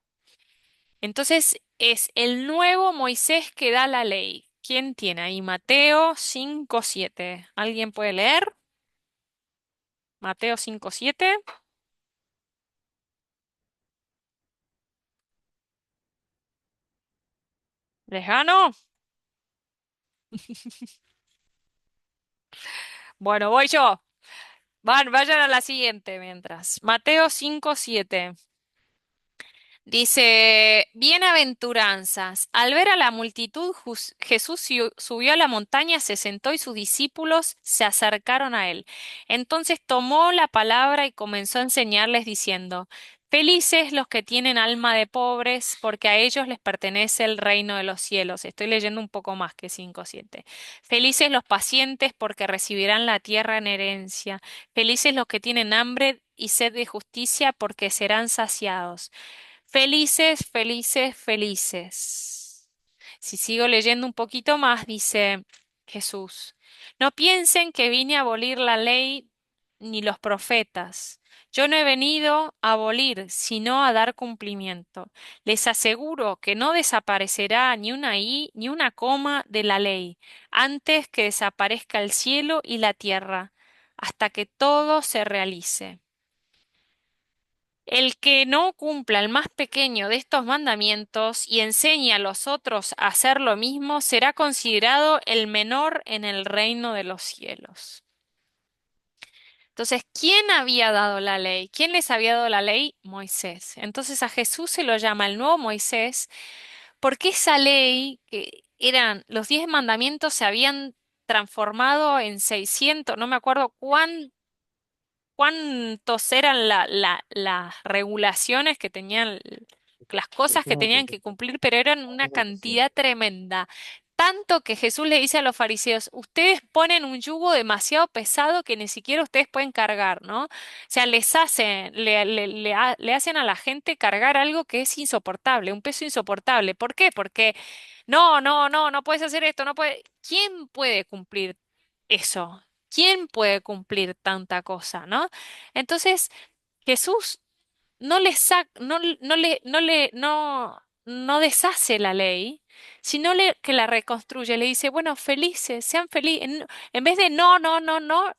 S1: Entonces es el nuevo Moisés que da la ley. ¿Quién tiene ahí? Mateo 5:7. ¿Alguien puede leer? Mateo 5:7. ¿Les gano? Bueno, voy yo. Vayan a la siguiente mientras. Mateo 5:7. Dice, bienaventuranzas. Al ver a la multitud, Jesús subió a la montaña, se sentó y sus discípulos se acercaron a él. Entonces tomó la palabra y comenzó a enseñarles diciendo, felices los que tienen alma de pobres, porque a ellos les pertenece el reino de los cielos. Estoy leyendo un poco más que 5:7. Felices los pacientes, porque recibirán la tierra en herencia. Felices los que tienen hambre y sed de justicia, porque serán saciados. Felices, felices, felices. Si sigo leyendo un poquito más, dice Jesús, no piensen que vine a abolir la ley ni los profetas. Yo no he venido a abolir, sino a dar cumplimiento. Les aseguro que no desaparecerá ni una i ni una coma de la ley, antes que desaparezca el cielo y la tierra, hasta que todo se realice. El que no cumpla el más pequeño de estos mandamientos y enseñe a los otros a hacer lo mismo, será considerado el menor en el reino de los cielos. Entonces, ¿quién había dado la ley? ¿Quién les había dado la ley? Moisés. Entonces a Jesús se lo llama el nuevo Moisés, porque esa ley, que eran los 10 mandamientos, se habían transformado en 600, no me acuerdo cuántos eran las regulaciones que tenían, las cosas que tenían que cumplir, pero eran una cantidad tremenda. Tanto que Jesús le dice a los fariseos, ustedes ponen un yugo demasiado pesado que ni siquiera ustedes pueden cargar, ¿no? O sea, le hacen a la gente cargar algo que es insoportable, un peso insoportable. ¿Por qué? Porque no puedes hacer esto, no puedes. ¿Quién puede cumplir eso? ¿Quién puede cumplir tanta cosa, no? Entonces, Jesús no le sac- no le, no deshace la ley, sino que la reconstruye. Le dice, bueno, felices, sean felices. En vez de no,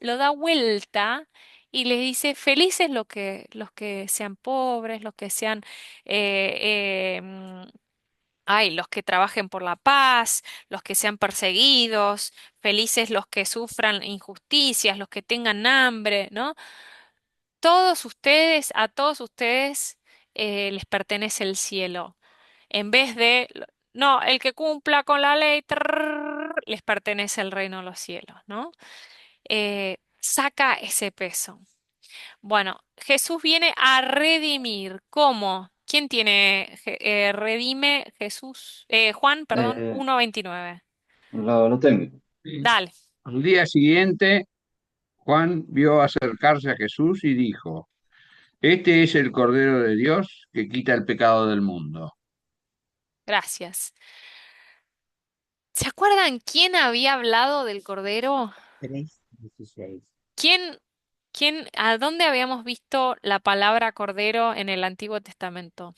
S1: lo da vuelta y le dice, felices los que sean pobres, los que sean los que trabajen por la paz, los que sean perseguidos, felices los que sufran injusticias, los que tengan hambre, ¿no? Todos ustedes, a todos ustedes les pertenece el cielo. En vez de, no, el que cumpla con la ley, les pertenece el reino de los cielos, ¿no? Saca ese peso. Bueno, Jesús viene a redimir. ¿Cómo? ¿Quién tiene redime Jesús? Juan, perdón,
S3: Eh,
S1: 1:29.
S3: lo tengo.
S4: Sí.
S1: Dale,
S4: Al día siguiente, Juan vio acercarse a Jesús y dijo, este es el Cordero de Dios que quita el pecado del mundo.
S1: gracias. ¿Se acuerdan quién había hablado del Cordero?
S5: 3:16.
S1: ¿Quién, a dónde habíamos visto la palabra Cordero en el Antiguo Testamento?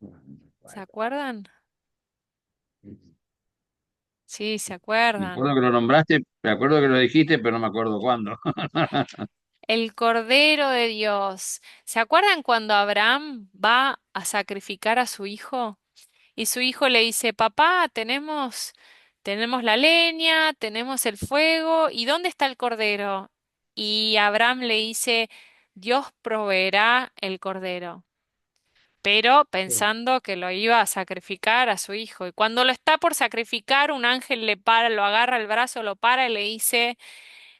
S5: No, no
S1: ¿Se
S5: recuerdo.
S1: acuerdan? Sí, se
S4: Me
S1: acuerdan.
S4: acuerdo que lo nombraste, me acuerdo que lo dijiste, pero no me acuerdo cuándo.
S1: El Cordero de Dios. ¿Se acuerdan cuando Abraham va a sacrificar a su hijo? Y su hijo le dice, papá, tenemos la leña, tenemos el fuego, ¿y dónde está el cordero? Y Abraham le dice, Dios proveerá el cordero, pero
S5: Sí.
S1: pensando que lo iba a sacrificar a su hijo. Y cuando lo está por sacrificar, un ángel le para, lo agarra el brazo, lo para y le dice,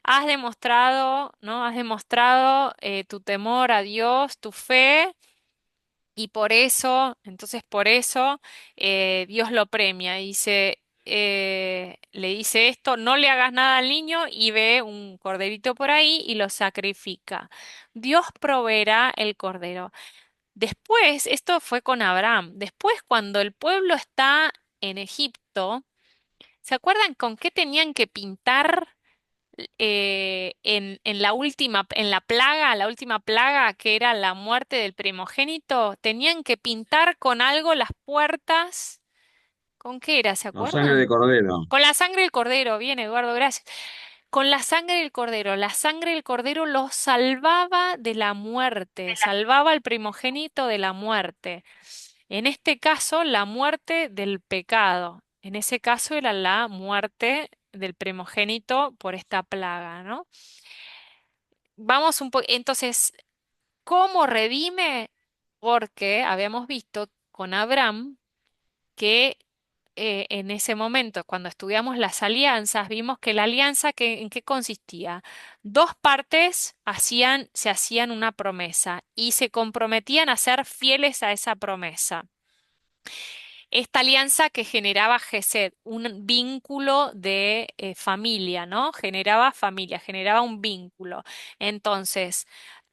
S1: has demostrado, ¿no? Has demostrado tu temor a Dios, tu fe. Y por eso, entonces por eso Dios lo premia. Dice, le dice esto, no le hagas nada al niño y ve un corderito por ahí y lo sacrifica. Dios proveerá el cordero. Después, esto fue con Abraham. Después, cuando el pueblo está en Egipto, ¿se acuerdan con qué tenían que pintar? En la última, en la última plaga que era la muerte del primogénito, tenían que pintar con algo las puertas. ¿Con qué era? ¿Se
S4: Con sangre de
S1: acuerdan?
S4: cordero.
S1: Con la sangre del cordero. Bien, Eduardo, gracias. Con la sangre del cordero. La sangre del cordero los salvaba de la muerte,
S2: de la
S1: salvaba al primogénito de la muerte. En este caso, la muerte del pecado. En ese caso era la muerte del primogénito por esta plaga, ¿no? Vamos un poco. Entonces, ¿cómo redime? porque habíamos visto con Abraham que en ese momento, cuando estudiamos las alianzas, vimos que la alianza, ¿en qué consistía? Dos partes se hacían una promesa y se comprometían a ser fieles a esa promesa. Esta alianza que generaba Gesed, un vínculo de familia, ¿no? Generaba familia, generaba un vínculo. Entonces,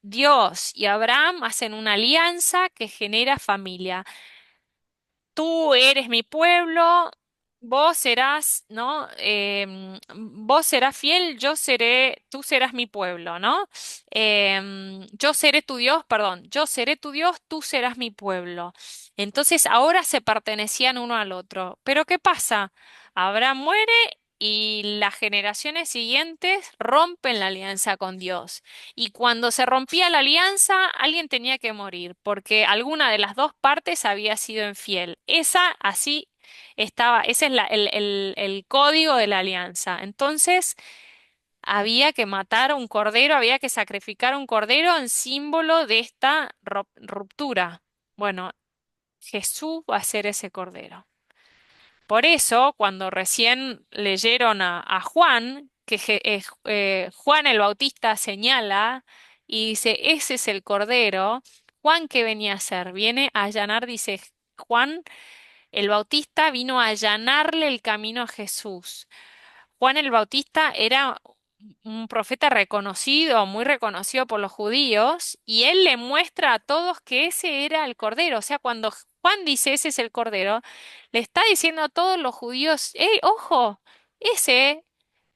S1: Dios y Abraham hacen una alianza que genera familia. Tú eres mi pueblo, vos serás, ¿no? Vos serás fiel, tú serás mi pueblo, ¿no? Yo seré tu Dios, perdón, yo seré tu Dios, tú serás mi pueblo. Entonces ahora se pertenecían uno al otro. Pero ¿qué pasa? Abraham muere y las generaciones siguientes rompen la alianza con Dios. Y cuando se rompía la alianza, alguien tenía que morir, porque alguna de las dos partes había sido infiel. Así estaba, ese es el código de la alianza. Entonces, había que matar a un cordero, había que sacrificar un cordero en símbolo de esta ruptura. Bueno, Jesús va a ser ese cordero. Por eso, cuando recién leyeron a Juan, que Juan el Bautista señala y dice, ese es el Cordero, Juan, ¿qué venía a hacer? Viene a allanar, dice Juan el Bautista vino a allanarle el camino a Jesús. Juan el Bautista era un profeta reconocido, muy reconocido por los judíos, y él le muestra a todos que ese era el Cordero. O sea, cuando Juan dice ese es el Cordero, le está diciendo a todos los judíos, ¡Ey, ojo! Ese,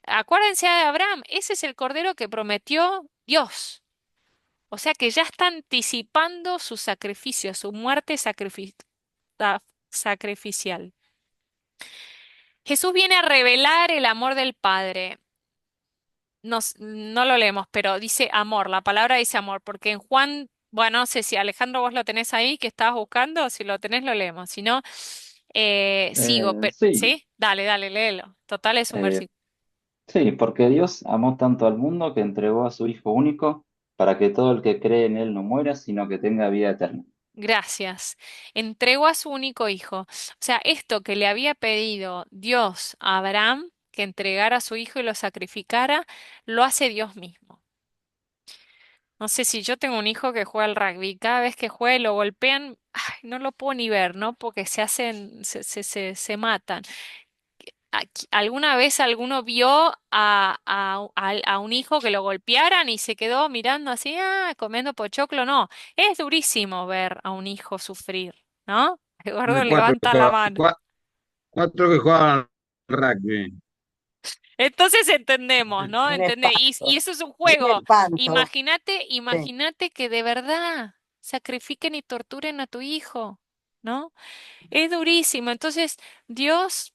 S1: acuérdense de Abraham, ese es el Cordero que prometió Dios. O sea que ya está anticipando su sacrificio, su muerte sacrificial. Jesús viene a revelar el amor del Padre. No lo leemos, pero dice amor, la palabra dice amor, porque en Juan, bueno, no sé si Alejandro vos lo tenés ahí, que estabas buscando, si lo tenés lo leemos, si no, sigo,
S3: Sí,
S1: ¿sí? Dale, dale, léelo. Total es un
S3: eh,
S1: versículo.
S3: sí, porque Dios amó tanto al mundo que entregó a su Hijo único para que todo el que cree en Él no muera, sino que tenga vida eterna.
S1: Gracias. Entregó a su único hijo. O sea, esto que le había pedido Dios a Abraham, que entregara a su hijo y lo sacrificara, lo hace Dios mismo. No sé si yo tengo un hijo que juega al rugby, cada vez que juega y lo golpean, ay, no lo puedo ni ver, ¿no? Porque se hacen, se matan. ¿Alguna vez alguno vio a un hijo que lo golpearan y se quedó mirando así, comiendo pochoclo? No, es durísimo ver a un hijo sufrir, ¿no? Eduardo
S4: Hay cuatro,
S1: levanta la mano.
S4: cuatro que juegan rugby.
S1: Entonces entendemos, ¿no?
S2: Un
S1: ¿Entendés? Y
S2: espanto,
S1: eso es un
S2: un
S1: juego.
S2: espanto. Sí.
S1: Imagínate que de verdad sacrifiquen y torturen a tu hijo, ¿no? Es durísimo. Entonces, Dios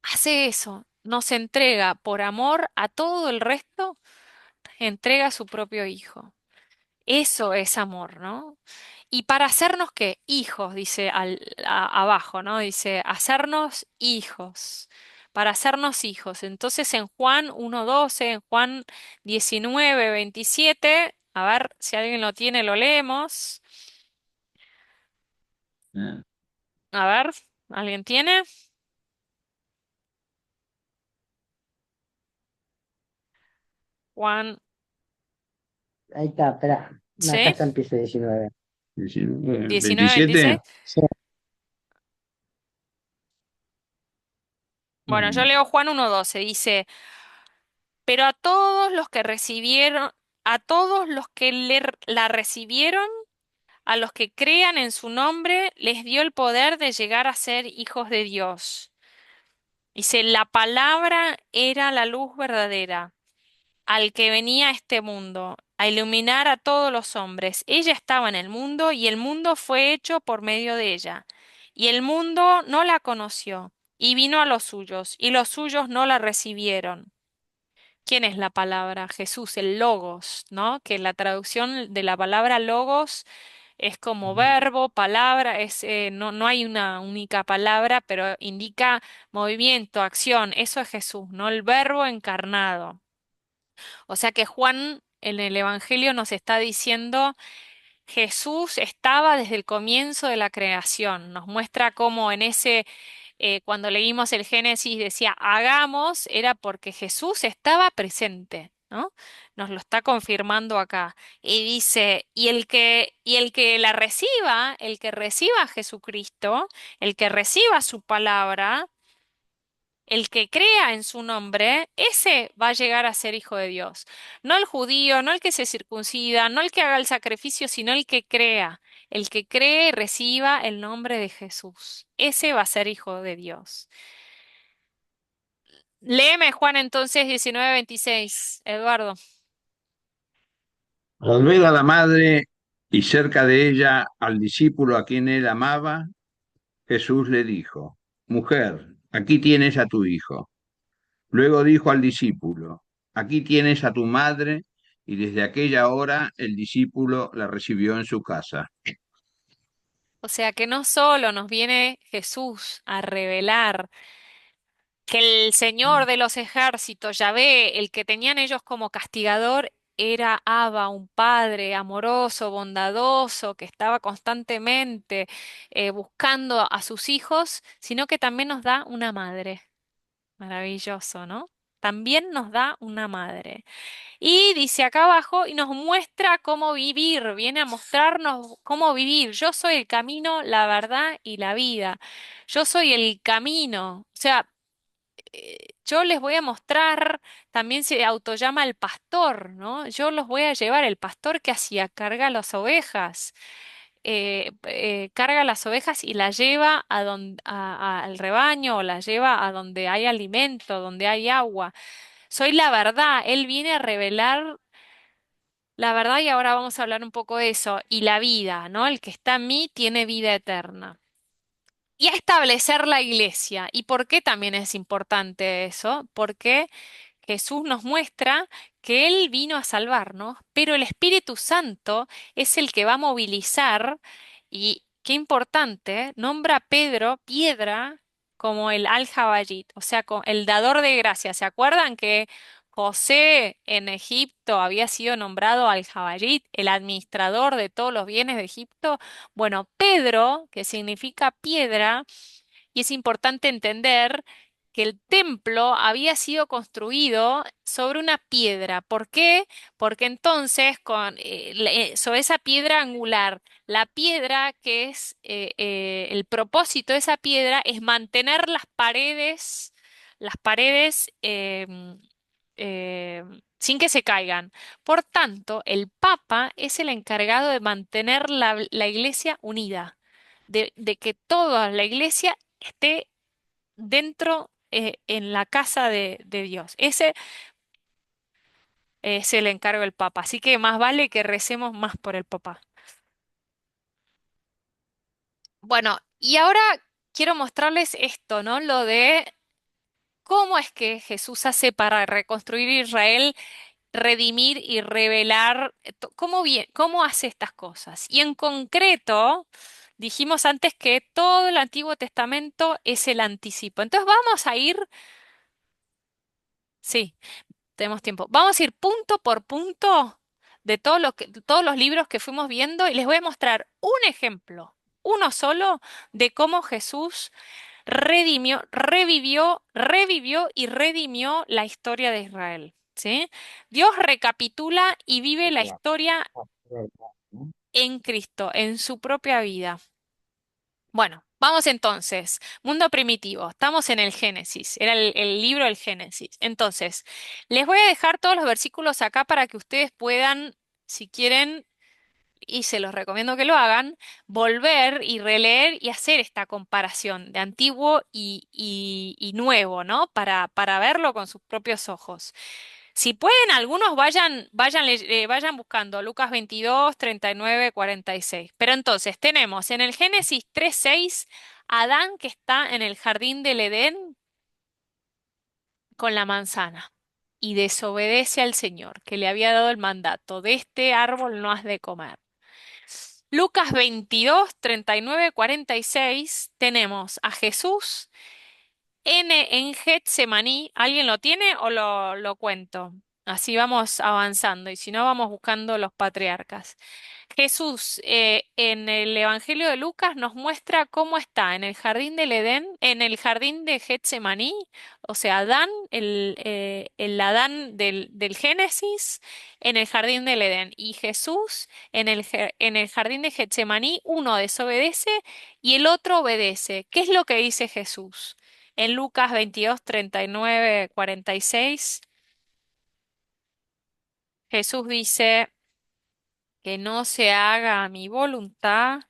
S1: hace eso, nos entrega por amor a todo el resto, entrega a su propio hijo. Eso es amor, ¿no? Y para hacernos qué? Hijos, dice abajo, ¿no? Dice, hacernos hijos, para hacernos hijos. Entonces en Juan 1:12, en Juan 19:27, a ver si alguien lo tiene, lo leemos.
S3: Eh,
S1: A ver, ¿alguien tiene? Juan,
S5: Ahí está, espera. Acá
S1: ¿sí?
S5: está empieza 19.
S4: 19,
S1: 19:26.
S4: 27.
S5: Sí.
S1: Bueno, yo leo Juan 1:12, dice, pero a todos los que recibieron, a todos los que la recibieron, a los que crean en su nombre, les dio el poder de llegar a ser hijos de Dios. Dice, la palabra era la luz verdadera, al que venía a este mundo, a iluminar a todos los hombres. Ella estaba en el mundo y el mundo fue hecho por medio de ella. Y el mundo no la conoció, y vino a los suyos, y los suyos no la recibieron. ¿Quién es la palabra? Jesús, el logos, ¿no? Que la traducción de la palabra logos es como verbo, palabra, no hay una única palabra, pero indica movimiento, acción. Eso es Jesús, ¿no? El verbo encarnado. O sea que Juan en el Evangelio nos está diciendo Jesús estaba desde el comienzo de la creación. Nos muestra cómo cuando leímos el Génesis decía hagamos, era porque Jesús estaba presente, ¿no? Nos lo está confirmando acá. Y dice, y el que la reciba, el que reciba a Jesucristo, el que reciba su palabra, el que crea en su nombre, ese va a llegar a ser hijo de Dios. No el judío, no el que se circuncida, no el que haga el sacrificio, sino el que crea. El que cree y reciba el nombre de Jesús. Ese va a ser hijo de Dios. Léeme Juan entonces 19:26, Eduardo.
S4: Al ver a la madre y cerca de ella al discípulo a quien él amaba, Jesús le dijo, Mujer, aquí tienes a tu hijo. Luego dijo al discípulo, Aquí tienes a tu madre, y desde aquella hora el discípulo la recibió en su casa.
S1: O sea que no solo nos viene Jesús a revelar que el Señor de los ejércitos, Yahvé, el que tenían ellos como castigador, era Abba, un padre amoroso, bondadoso, que estaba constantemente buscando a sus hijos, sino que también nos da una madre. Maravilloso, ¿no? También nos da una madre. Y dice acá abajo, y nos muestra cómo vivir, viene a mostrarnos cómo vivir. Yo soy el camino, la verdad y la vida. Yo soy el camino. O sea, yo les voy a mostrar, también se autollama el pastor, ¿no? Yo los voy a llevar, el pastor que hacía, carga las ovejas, carga las ovejas y las lleva al rebaño o las lleva a donde hay alimento, donde hay agua. Soy la verdad, Él viene a revelar la verdad y ahora vamos a hablar un poco de eso. Y la vida, ¿no? El que está en mí tiene vida eterna. Y a establecer la iglesia. ¿Y por qué también es importante eso? Porque Jesús nos muestra que Él vino a salvarnos, pero el Espíritu Santo es el que va a movilizar, y qué importante, nombra a Pedro piedra como el Al-Jabayit, o sea, el dador de gracia. ¿Se acuerdan que José en Egipto había sido nombrado Al-Jabayit, el administrador de todos los bienes de Egipto? Bueno, Pedro, que significa piedra, y es importante entender que el templo había sido construido sobre una piedra. ¿Por qué? Porque entonces sobre esa piedra angular, la piedra que es el propósito de esa piedra es mantener las paredes sin que se caigan. Por tanto, el Papa es el encargado de mantener la iglesia unida, de que toda la iglesia esté dentro, en la casa de Dios. Ese es el encargo del Papa. Así que más vale que recemos más por el Papa. Bueno, y ahora quiero mostrarles esto, ¿no? Lo de cómo es que Jesús hace para reconstruir Israel, redimir y revelar, cómo hace estas cosas. Y en concreto, dijimos antes que todo el Antiguo Testamento es el anticipo. Entonces vamos a ir, sí. Tenemos tiempo. Vamos a ir punto por punto de todos los libros que fuimos viendo y les voy a mostrar un ejemplo, uno solo, de cómo Jesús revivió y redimió la historia de Israel. ¿Sí? Dios recapitula y vive la historia en Cristo, en su propia vida. Bueno, vamos entonces. Mundo primitivo. Estamos en el Génesis. Era el libro del Génesis. Entonces, les voy a dejar todos los versículos acá para que ustedes puedan, si quieren, y se los recomiendo que lo hagan, volver y releer y hacer esta comparación de antiguo y nuevo, ¿no? Para verlo con sus propios ojos. Si pueden, algunos vayan buscando Lucas 22, 39, 46. Pero entonces tenemos en el Génesis 3:6 Adán que está en el jardín del Edén con la manzana y desobedece al Señor que le había dado el mandato: de este árbol no has de comer. Lucas 22, 39, 46 tenemos a Jesús en Getsemaní. ¿Alguien lo tiene o lo cuento? Así vamos avanzando y si no, vamos buscando los patriarcas. Jesús en el Evangelio de Lucas nos muestra cómo está en el jardín del Edén, en el jardín de Getsemaní, o sea, Adán, el Adán del Génesis, en el jardín del Edén. Y Jesús en el jardín de Getsemaní, uno desobedece y el otro obedece. ¿Qué es lo que dice Jesús? En Lucas 22, 39, 46, Jesús dice que no se haga mi voluntad.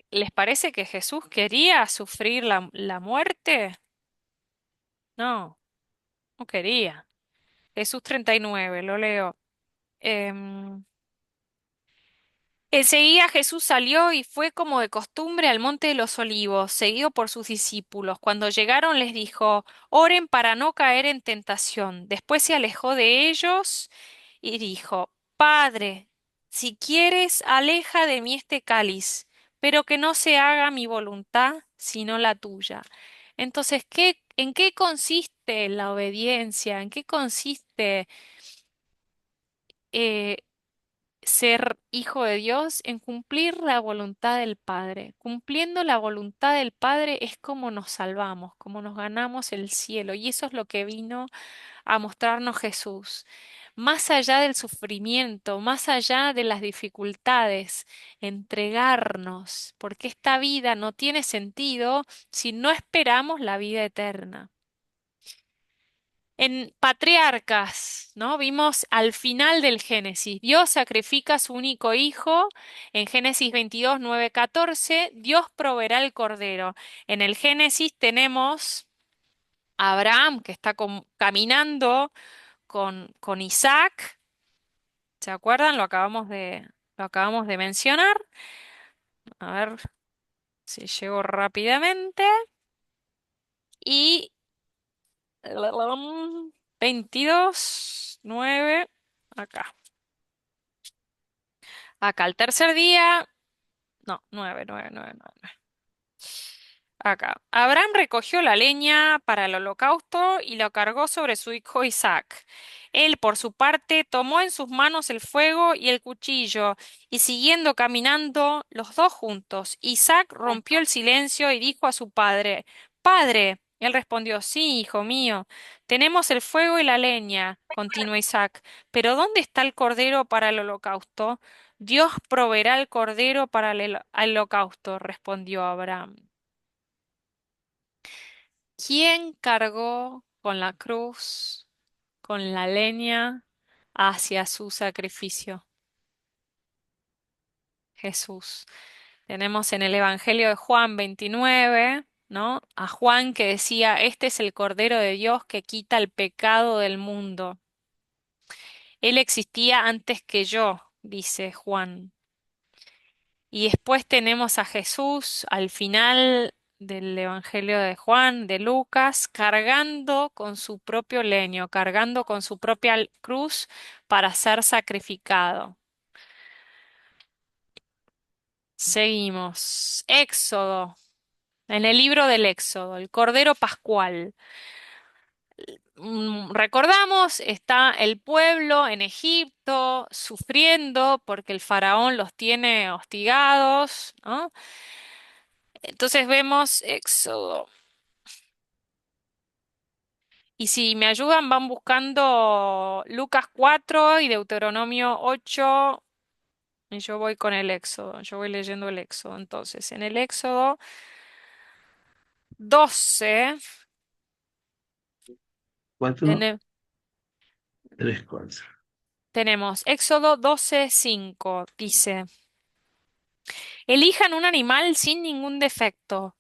S1: ¿Les parece que Jesús quería sufrir la muerte? No, no quería. Jesús 39, lo leo. Em, Enseguida Jesús salió y fue como de costumbre al monte de los olivos, seguido por sus discípulos. Cuando llegaron les dijo, oren para no caer en tentación. Después se alejó de ellos y dijo, Padre, si quieres, aleja de mí este cáliz, pero que no se haga mi voluntad, sino la tuya. Entonces, ¿en qué consiste la obediencia? ¿En qué consiste eh, ser hijo de Dios? En cumplir la voluntad del Padre. Cumpliendo la voluntad del Padre es como nos salvamos, como nos ganamos el cielo. Y eso es lo que vino a mostrarnos Jesús. Más allá del sufrimiento, más allá de las dificultades, entregarnos, porque esta vida no tiene sentido si no esperamos la vida eterna. En Patriarcas, ¿no? Vimos al final del Génesis, Dios sacrifica a su único hijo. En Génesis 22, 9, 14, Dios proveerá el cordero. En el Génesis tenemos a Abraham que está caminando con Isaac. ¿Se acuerdan? Lo acabamos de mencionar. A ver si llego rápidamente. Y 22, 9, acá. Acá el tercer día, no, 9, 9, 9, 9. Acá. Abraham recogió la leña para el holocausto y lo cargó sobre su hijo Isaac. Él, por su parte, tomó en sus manos el fuego y el cuchillo, y siguiendo caminando los dos juntos, Isaac rompió el silencio y dijo a su padre, Padre. Él respondió, Sí, hijo mío, tenemos el fuego y la leña, continuó Isaac, pero ¿dónde está el cordero para el holocausto? Dios proveerá el cordero para el holocausto, respondió Abraham. ¿Quién cargó con la cruz, con la leña, hacia su sacrificio? Jesús. Tenemos en el Evangelio de Juan 29, ¿no? A Juan que decía, este es el Cordero de Dios que quita el pecado del mundo. Él existía antes que yo, dice Juan. Y después tenemos a Jesús al final del Evangelio de Juan, de Lucas, cargando con su propio leño, cargando con su propia cruz para ser sacrificado. Seguimos. Éxodo. En el libro del Éxodo, el Cordero Pascual. Recordamos, está el pueblo en Egipto sufriendo porque el faraón los tiene hostigados, ¿no? Entonces vemos Éxodo. Y si me ayudan, van buscando Lucas 4 y Deuteronomio 8. Y yo voy con el Éxodo. Yo voy leyendo el Éxodo. Entonces, en el Éxodo 12,
S4: Cuatro,
S1: tene-
S4: tres, cuatro.
S1: tenemos Éxodo 12:5. Dice, elijan un animal sin ningún defecto,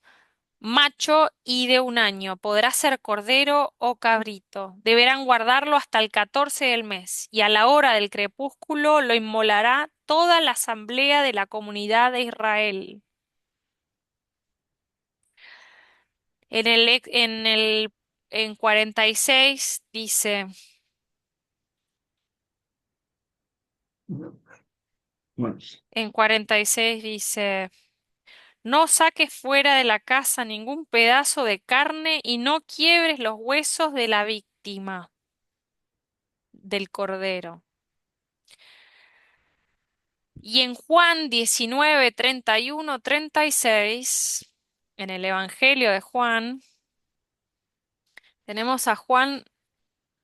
S1: macho y de 1 año. Podrá ser cordero o cabrito. Deberán guardarlo hasta el 14 del mes, y a la hora del crepúsculo lo inmolará toda la asamblea de la comunidad de Israel. En 46 dice,
S4: Más.
S1: en 46 dice, no saques fuera de la casa ningún pedazo de carne y no quiebres los huesos de la víctima. víctima del Cordero. Y en Juan 19, 31, 36, en el Evangelio de Juan, tenemos a Juan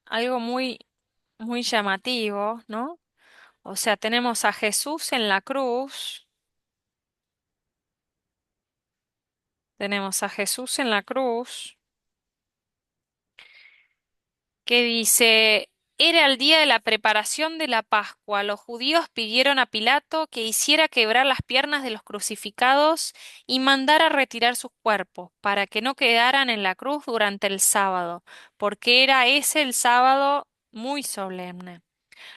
S1: algo muy llamativo, ¿no? O sea, tenemos a Jesús en la cruz, tenemos a Jesús en la cruz, que dice, era el día de la preparación de la Pascua. Los judíos pidieron a Pilato que hiciera quebrar las piernas de los crucificados y mandara retirar sus cuerpos, para que no quedaran en la cruz durante el sábado, porque era ese el sábado muy solemne.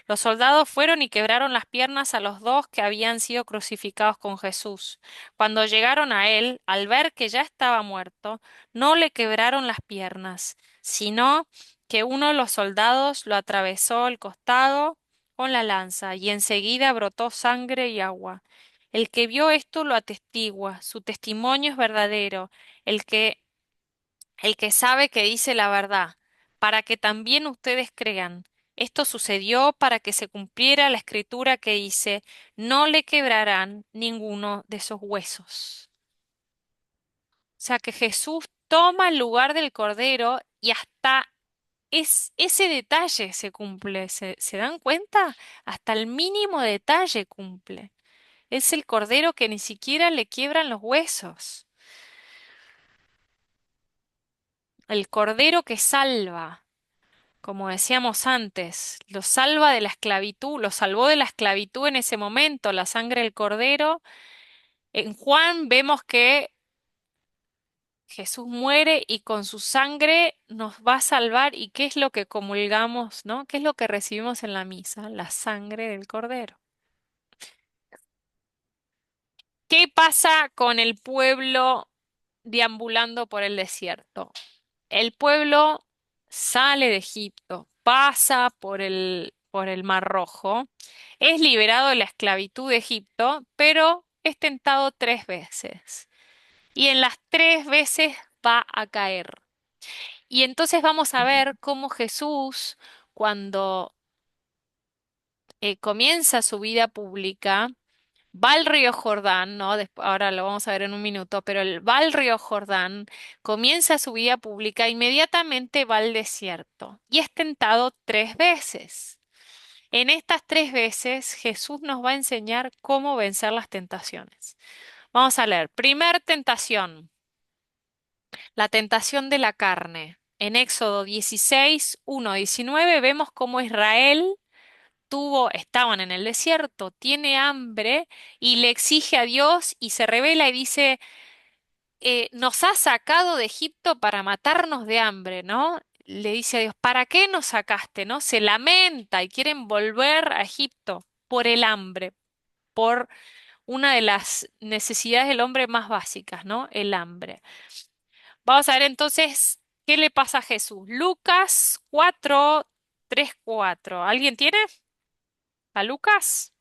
S1: Los soldados fueron y quebraron las piernas a los dos que habían sido crucificados con Jesús. Cuando llegaron a él, al ver que ya estaba muerto, no le quebraron las piernas, sino que uno de los soldados lo atravesó el costado con la lanza, y enseguida brotó sangre y agua. El que vio esto lo atestigua, su testimonio es verdadero, el que el que sabe que dice la verdad, para que también ustedes crean. Esto sucedió para que se cumpliera la escritura que dice, no le quebrarán ninguno de sus huesos. O sea que Jesús toma el lugar del Cordero y hasta ese detalle se cumple. ¿Se dan cuenta? Hasta el mínimo detalle cumple. Es el Cordero que ni siquiera le quiebran los huesos. El Cordero que salva. Como decíamos antes, lo salva de la esclavitud, lo salvó de la esclavitud en ese momento, la sangre del cordero. En Juan vemos que Jesús muere y con su sangre nos va a salvar. ¿Y qué es lo que comulgamos, no? ¿Qué es lo que recibimos en la misa? La sangre del cordero. ¿Qué pasa con el pueblo deambulando por el desierto? El pueblo sale de Egipto, pasa por el Mar Rojo, es liberado de la esclavitud de Egipto, pero es tentado 3 veces. Y en las 3 veces va a caer. Y entonces vamos a ver cómo Jesús, cuando comienza su vida pública, va al río Jordán, ¿no? Ahora lo vamos a ver en un minuto, pero él va al río Jordán, comienza su vida pública, inmediatamente va al desierto y es tentado 3 veces. En estas 3 veces Jesús nos va a enseñar cómo vencer las tentaciones. Vamos a leer. Primer tentación, la tentación de la carne. En Éxodo 16, 1, 19 vemos cómo Israel estaban en el desierto, tiene hambre y le exige a Dios y se revela y dice, nos has sacado de Egipto para matarnos de hambre, ¿no? Le dice a Dios, ¿para qué nos sacaste, no? Se lamenta y quieren volver a Egipto por el hambre, por una de las necesidades del hombre más básicas, ¿no? El hambre. Vamos a ver entonces qué le pasa a Jesús. Lucas 4, 3, 4. ¿Alguien tiene? ¿A Lucas?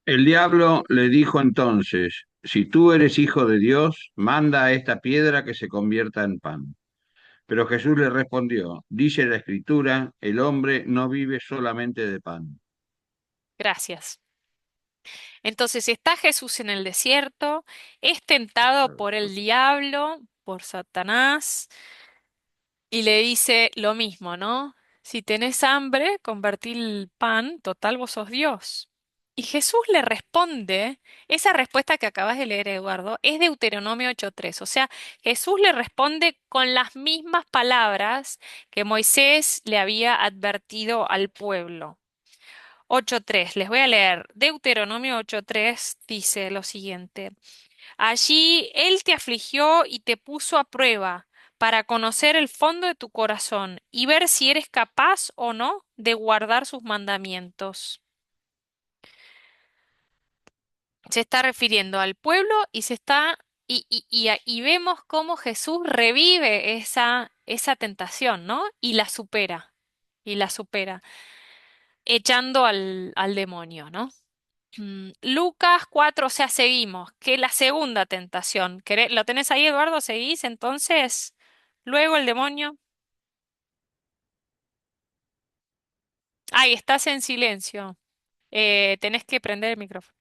S4: El diablo le dijo entonces, si tú eres hijo de Dios, manda a esta piedra que se convierta en pan. Pero Jesús le respondió, dice la Escritura, el hombre no vive solamente de pan.
S1: Gracias. Entonces está Jesús en el desierto, es tentado por el diablo, por Satanás, y le dice lo mismo, ¿no? Si tenés hambre, convertí el pan, total vos sos Dios. Y Jesús le responde, esa respuesta que acabas de leer, Eduardo, es Deuteronomio 8:3. O sea, Jesús le responde con las mismas palabras que Moisés le había advertido al pueblo. 8:3. Les voy a leer. Deuteronomio 8:3 dice lo siguiente. Allí Él te afligió y te puso a prueba para conocer el fondo de tu corazón y ver si eres capaz o no de guardar sus mandamientos. Se está refiriendo al pueblo y se está y vemos cómo Jesús revive esa tentación, ¿no? Y la supera, echando al demonio, ¿no? Lucas 4, o sea, seguimos. Que la segunda tentación. ¿Lo tenés ahí, Eduardo? ¿Seguís? Entonces, luego el demonio. Ay, estás en silencio. Tenés que prender el micrófono.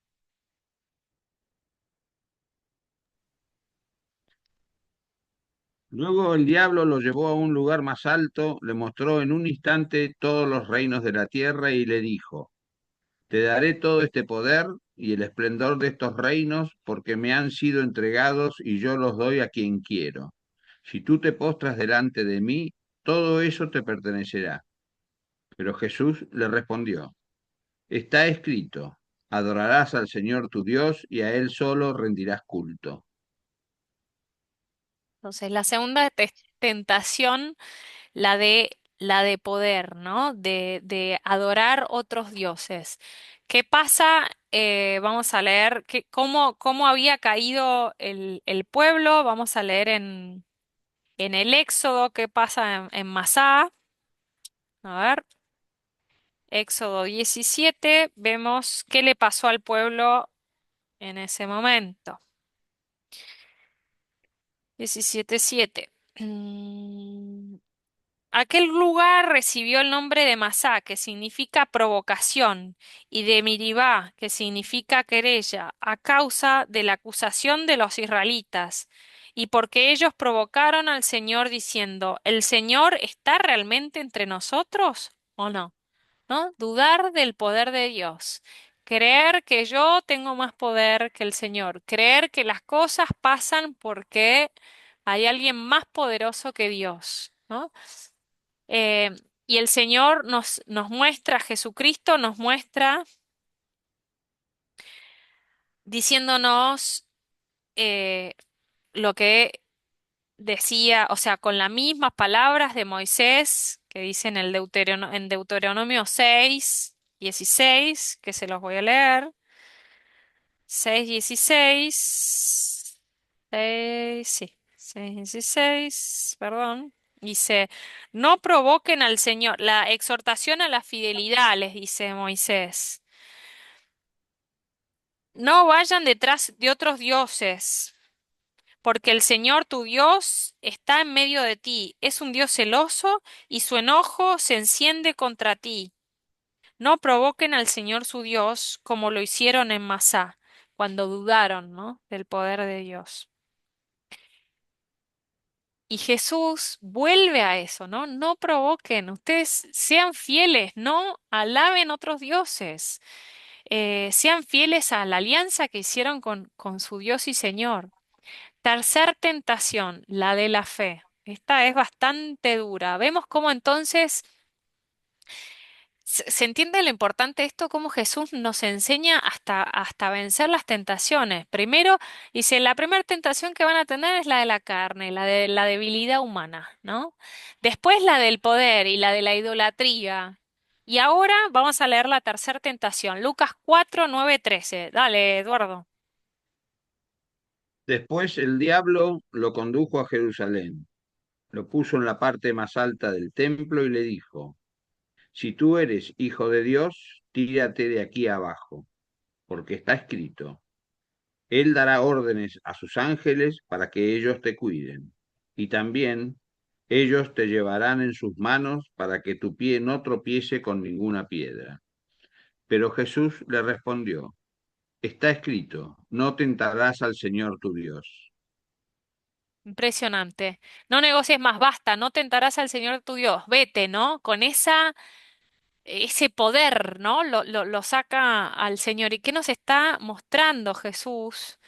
S4: Luego el diablo lo llevó a un lugar más alto, le mostró en un instante todos los reinos de la tierra y le dijo, te daré todo este poder y el esplendor de estos reinos porque me han sido entregados y yo los doy a quien quiero. Si tú te postras delante de mí, todo eso te pertenecerá. Pero Jesús le respondió, está escrito, adorarás al Señor tu Dios y a Él solo rendirás culto.
S1: Entonces, la segunda tentación, la de poder, ¿no? De adorar otros dioses. ¿Qué pasa? Vamos a leer cómo había caído el pueblo. Vamos a leer en el Éxodo qué pasa en Masá. A ver, Éxodo 17, vemos qué le pasó al pueblo en ese momento. 17:7. Aquel lugar recibió el nombre de Masá, que significa provocación, y de Miribá, que significa querella, a causa de la acusación de los israelitas, y porque ellos provocaron al Señor diciendo, ¿el Señor está realmente entre nosotros o no? ¿No? Dudar del poder de Dios. Creer que yo tengo más poder que el Señor. Creer que las cosas pasan porque hay alguien más poderoso que Dios, ¿no? Eh, y el Señor nos muestra, Jesucristo nos muestra diciéndonos lo que decía, o sea, con las mismas palabras de Moisés que dice en Deuteronomio 6:16, que se los voy a leer. 6:16, sí, 6:16, perdón. Dice, no provoquen al Señor, la exhortación a la fidelidad, les dice Moisés. No vayan detrás de otros dioses, porque el Señor tu Dios está en medio de ti. Es un Dios celoso y su enojo se enciende contra ti. No provoquen al Señor su Dios como lo hicieron en Masá, cuando dudaron, ¿no? Del poder de Dios. Y Jesús vuelve a eso, ¿no? No provoquen, ustedes sean fieles, no alaben otros dioses, sean fieles a la alianza que hicieron con su Dios y Señor. Tercer tentación, la de la fe. Esta es bastante dura. Vemos cómo entonces se entiende lo importante de esto, cómo Jesús nos enseña hasta vencer las tentaciones. Primero, dice, la primera tentación que van a tener es la de la carne, la de la debilidad humana, ¿no? Después la del poder y la de la idolatría. Y ahora vamos a leer la tercera tentación, Lucas 4:9-13. Dale, Eduardo.
S4: Después el diablo lo condujo a Jerusalén, lo puso en la parte más alta del templo y le dijo, si tú eres hijo de Dios, tírate de aquí abajo, porque está escrito, Él dará órdenes a sus ángeles para que ellos te cuiden, y también ellos te llevarán en sus manos para que tu pie no tropiece con ninguna piedra. Pero Jesús le respondió, está escrito, no tentarás al Señor tu Dios.
S1: Impresionante. No negocies más, basta, no tentarás al Señor tu Dios. Vete, ¿no? Con ese poder, ¿no? Lo saca al Señor. ¿Y qué nos está mostrando Jesús?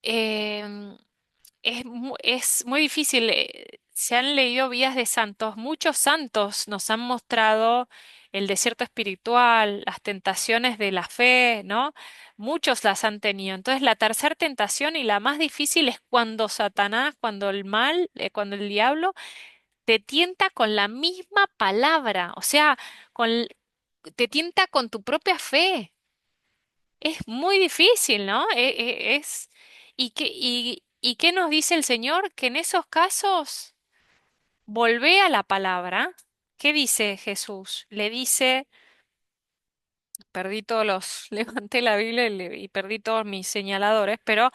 S1: Em, es muy difícil. Se han leído vidas de santos. Muchos santos nos han mostrado el desierto espiritual, las tentaciones de la fe, ¿no? Muchos las han tenido. Entonces, la tercera tentación y la más difícil es cuando Satanás, cuando el mal, cuando el diablo te tienta con la misma palabra, o sea, con, te tienta con tu propia fe. Es muy difícil, ¿no? ¿Y qué nos dice el Señor? Que en esos casos volvé a la palabra. ¿Qué dice Jesús? Le dice, perdí todos los, levanté la Biblia y perdí todos mis señaladores, pero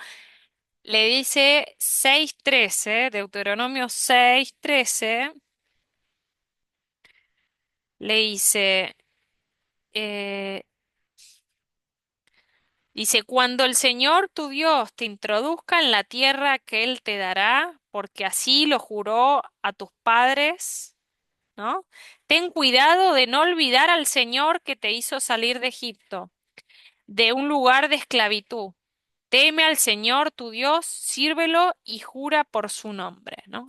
S1: le dice 6:13, Deuteronomio 6:13. Le dice, eh, dice, cuando el Señor tu Dios te introduzca en la tierra que Él te dará, porque así lo juró a tus padres, ¿no? Ten cuidado de no olvidar al Señor que te hizo salir de Egipto, de un lugar de esclavitud. Teme al Señor tu Dios, sírvelo y jura por su nombre, ¿no?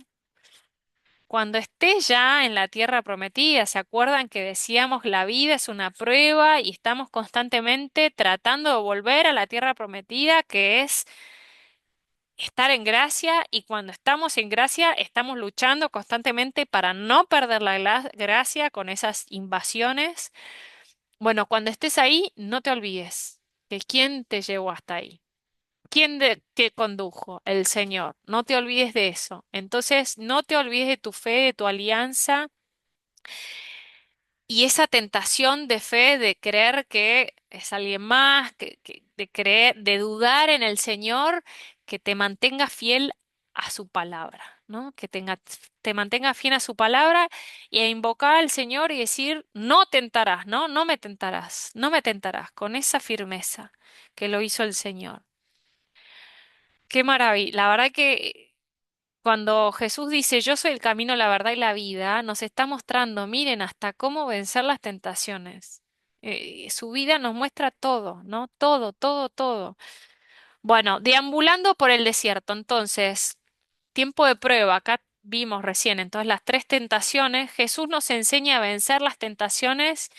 S1: Cuando estés ya en la tierra prometida, ¿se acuerdan que decíamos la vida es una prueba y estamos constantemente tratando de volver a la tierra prometida, que es estar en gracia? Y cuando estamos en gracia, estamos luchando constantemente para no perder la gracia con esas invasiones. Bueno, cuando estés ahí, no te olvides de quién te llevó hasta ahí. ¿Quién te condujo? El Señor. No te olvides de eso. Entonces, no te olvides de tu fe, de tu alianza y esa tentación de fe, de creer que es alguien más, de creer, de dudar en el Señor, que te mantenga fiel a su palabra, ¿no? Te mantenga fiel a su palabra y a invocar al Señor y decir, no tentarás, ¿no? No me tentarás, no me tentarás, con esa firmeza que lo hizo el Señor. Qué maravilla. La verdad que cuando Jesús dice, yo soy el camino, la verdad y la vida, nos está mostrando, miren, hasta cómo vencer las tentaciones. Su vida nos muestra todo, ¿no? Todo, todo, todo. Bueno, deambulando por el desierto, entonces, tiempo de prueba. Acá vimos recién, entonces, las tres tentaciones. Jesús nos enseña a vencer las tentaciones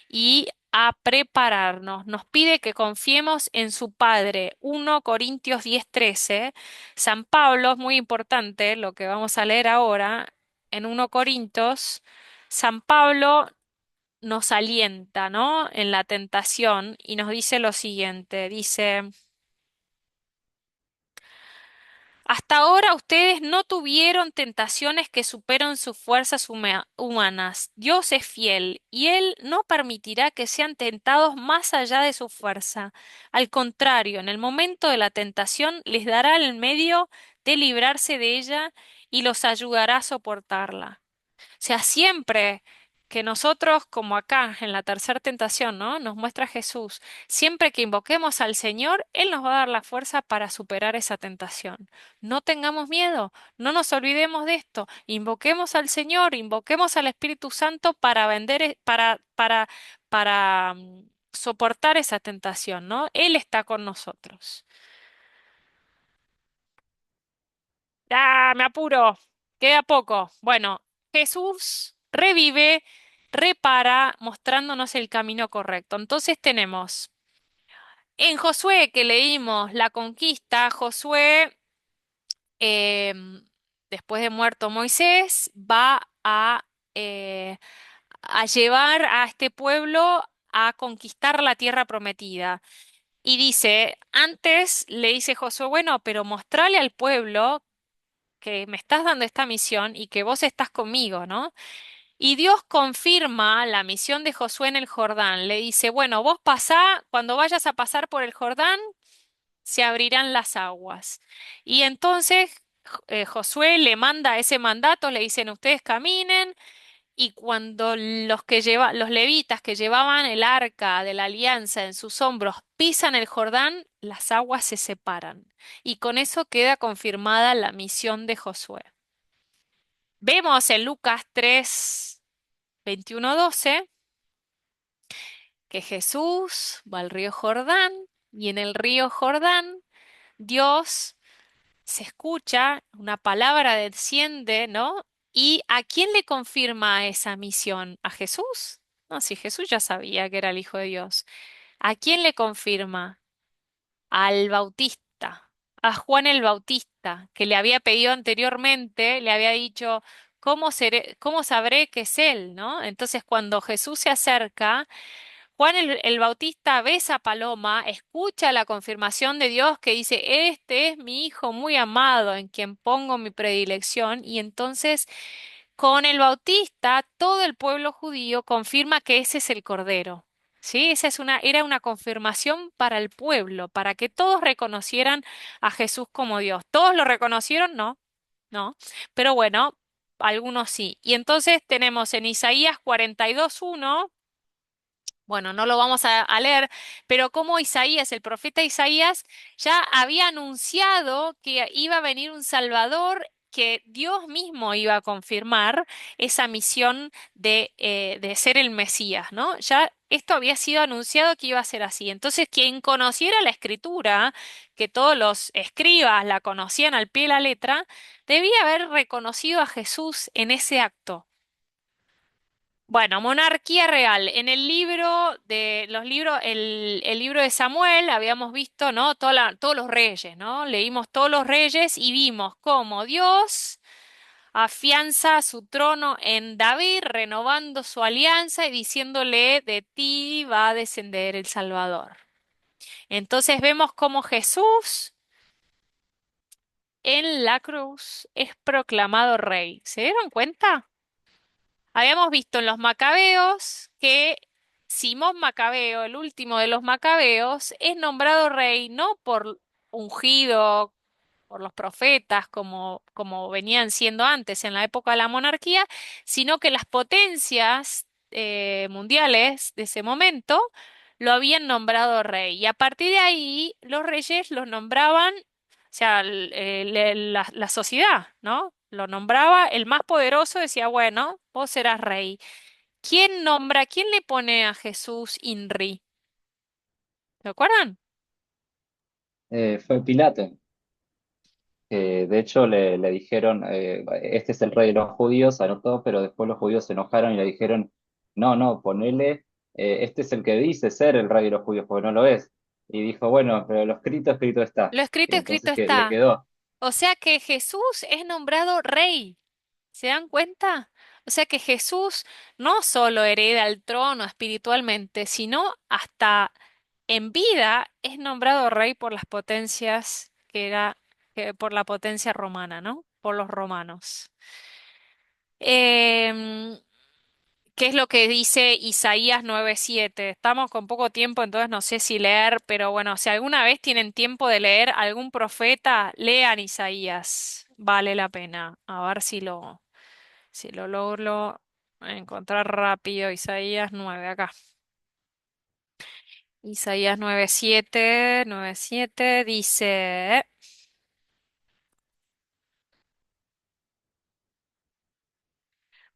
S1: y a prepararnos. Nos pide que confiemos en su Padre. 1 Corintios 10:13. San Pablo, es muy importante lo que vamos a leer ahora. En 1 Corintios, San Pablo nos alienta, ¿no? En la tentación y nos dice lo siguiente. Dice, hasta ahora ustedes no tuvieron tentaciones que superen sus fuerzas humanas. Dios es fiel y Él no permitirá que sean tentados más allá de su fuerza. Al contrario, en el momento de la tentación les dará el medio de librarse de ella y los ayudará a soportarla. O sea, siempre que nosotros, como acá en la tercera tentación, ¿no? Nos muestra Jesús, siempre que invoquemos al Señor, Él nos va a dar la fuerza para superar esa tentación. No tengamos miedo, no nos olvidemos de esto. Invoquemos al Señor, invoquemos al Espíritu Santo para soportar esa tentación, ¿no? Él está con nosotros. ¡Ah, me apuro! Queda poco. Bueno, Jesús revive, repara, mostrándonos el camino correcto. Entonces tenemos en Josué que leímos la conquista, Josué, después de muerto Moisés, va eh, a llevar a este pueblo a conquistar la tierra prometida. Y dice, antes le dice Josué, bueno, pero mostrale al pueblo que me estás dando esta misión y que vos estás conmigo, ¿no? Y Dios confirma la misión de Josué en el Jordán. Le dice, bueno, vos pasá, cuando vayas a pasar por el Jordán, se abrirán las aguas. Y entonces Josué le manda ese mandato, le dicen, ustedes caminen. Y cuando los levitas que llevaban el arca de la alianza en sus hombros pisan el Jordán, las aguas se separan. Y con eso queda confirmada la misión de Josué. Vemos en Lucas 3:21-12 que Jesús va al río Jordán y en el río Jordán Dios se escucha, una palabra desciende, ¿no? ¿Y a quién le confirma esa misión? ¿A Jesús? No, si Jesús ya sabía que era el Hijo de Dios. ¿A quién le confirma? Al Bautista, a Juan el Bautista, que le había pedido anteriormente, le había dicho, cómo sabré que es él, ¿no? Entonces, cuando Jesús se acerca, Juan el Bautista ve esa paloma, escucha la confirmación de Dios que dice, este es mi hijo muy amado en quien pongo mi predilección, y entonces con el Bautista todo el pueblo judío confirma que ese es el Cordero. ¿Sí? Era una confirmación para el pueblo, para que todos reconocieran a Jesús como Dios. ¿Todos lo reconocieron? No, no. Pero bueno, algunos sí. Y entonces tenemos en Isaías 42:1. Bueno, no lo vamos a leer, pero como Isaías, el profeta Isaías, ya había anunciado que iba a venir un Salvador, que Dios mismo iba a confirmar esa misión de ser el Mesías, ¿no? Ya esto había sido anunciado que iba a ser así. Entonces, quien conociera la Escritura, que todos los escribas la conocían al pie de la letra, debía haber reconocido a Jesús en ese acto. Bueno, monarquía real. En el libro de los libros, el libro de Samuel, habíamos visto, ¿no? Todos los reyes, ¿no? Leímos todos los reyes y vimos cómo Dios afianza su trono en David, renovando su alianza y diciéndole, de ti va a descender el Salvador. Entonces vemos cómo Jesús en la cruz es proclamado rey. ¿Se dieron cuenta? Habíamos visto en los Macabeos que Simón Macabeo, el último de los Macabeos, es nombrado rey no por ungido por los profetas como venían siendo antes en la época de la monarquía, sino que las potencias mundiales de ese momento lo habían nombrado rey. Y a partir de ahí los reyes los nombraban, o sea, la sociedad, ¿no? Lo nombraba el más poderoso, decía, bueno, vos serás rey. ¿Quién le pone a Jesús Inri? ¿Se acuerdan?
S3: Fue Pilato, que de hecho le dijeron, este es el rey de los judíos, anotó, pero después los judíos se enojaron y le dijeron, no, no, ponele, este es el que dice ser el rey de los judíos, porque no lo es. Y dijo, bueno, pero lo escrito, escrito está.
S1: Lo
S3: Y
S1: escrito
S3: entonces que le
S1: está.
S3: quedó.
S1: O sea que Jesús es nombrado rey. ¿Se dan cuenta? O sea que Jesús no solo hereda el trono espiritualmente, sino hasta en vida es nombrado rey por las potencias por la potencia romana, ¿no? Por los romanos. Em, ¿Qué es lo que dice Isaías 9:7? Estamos con poco tiempo, entonces no sé si leer, pero bueno, si alguna vez tienen tiempo de leer algún profeta, lean Isaías. Vale la pena. A ver si lo logro encontrar rápido. Isaías 9, acá. Isaías 9:7 dice.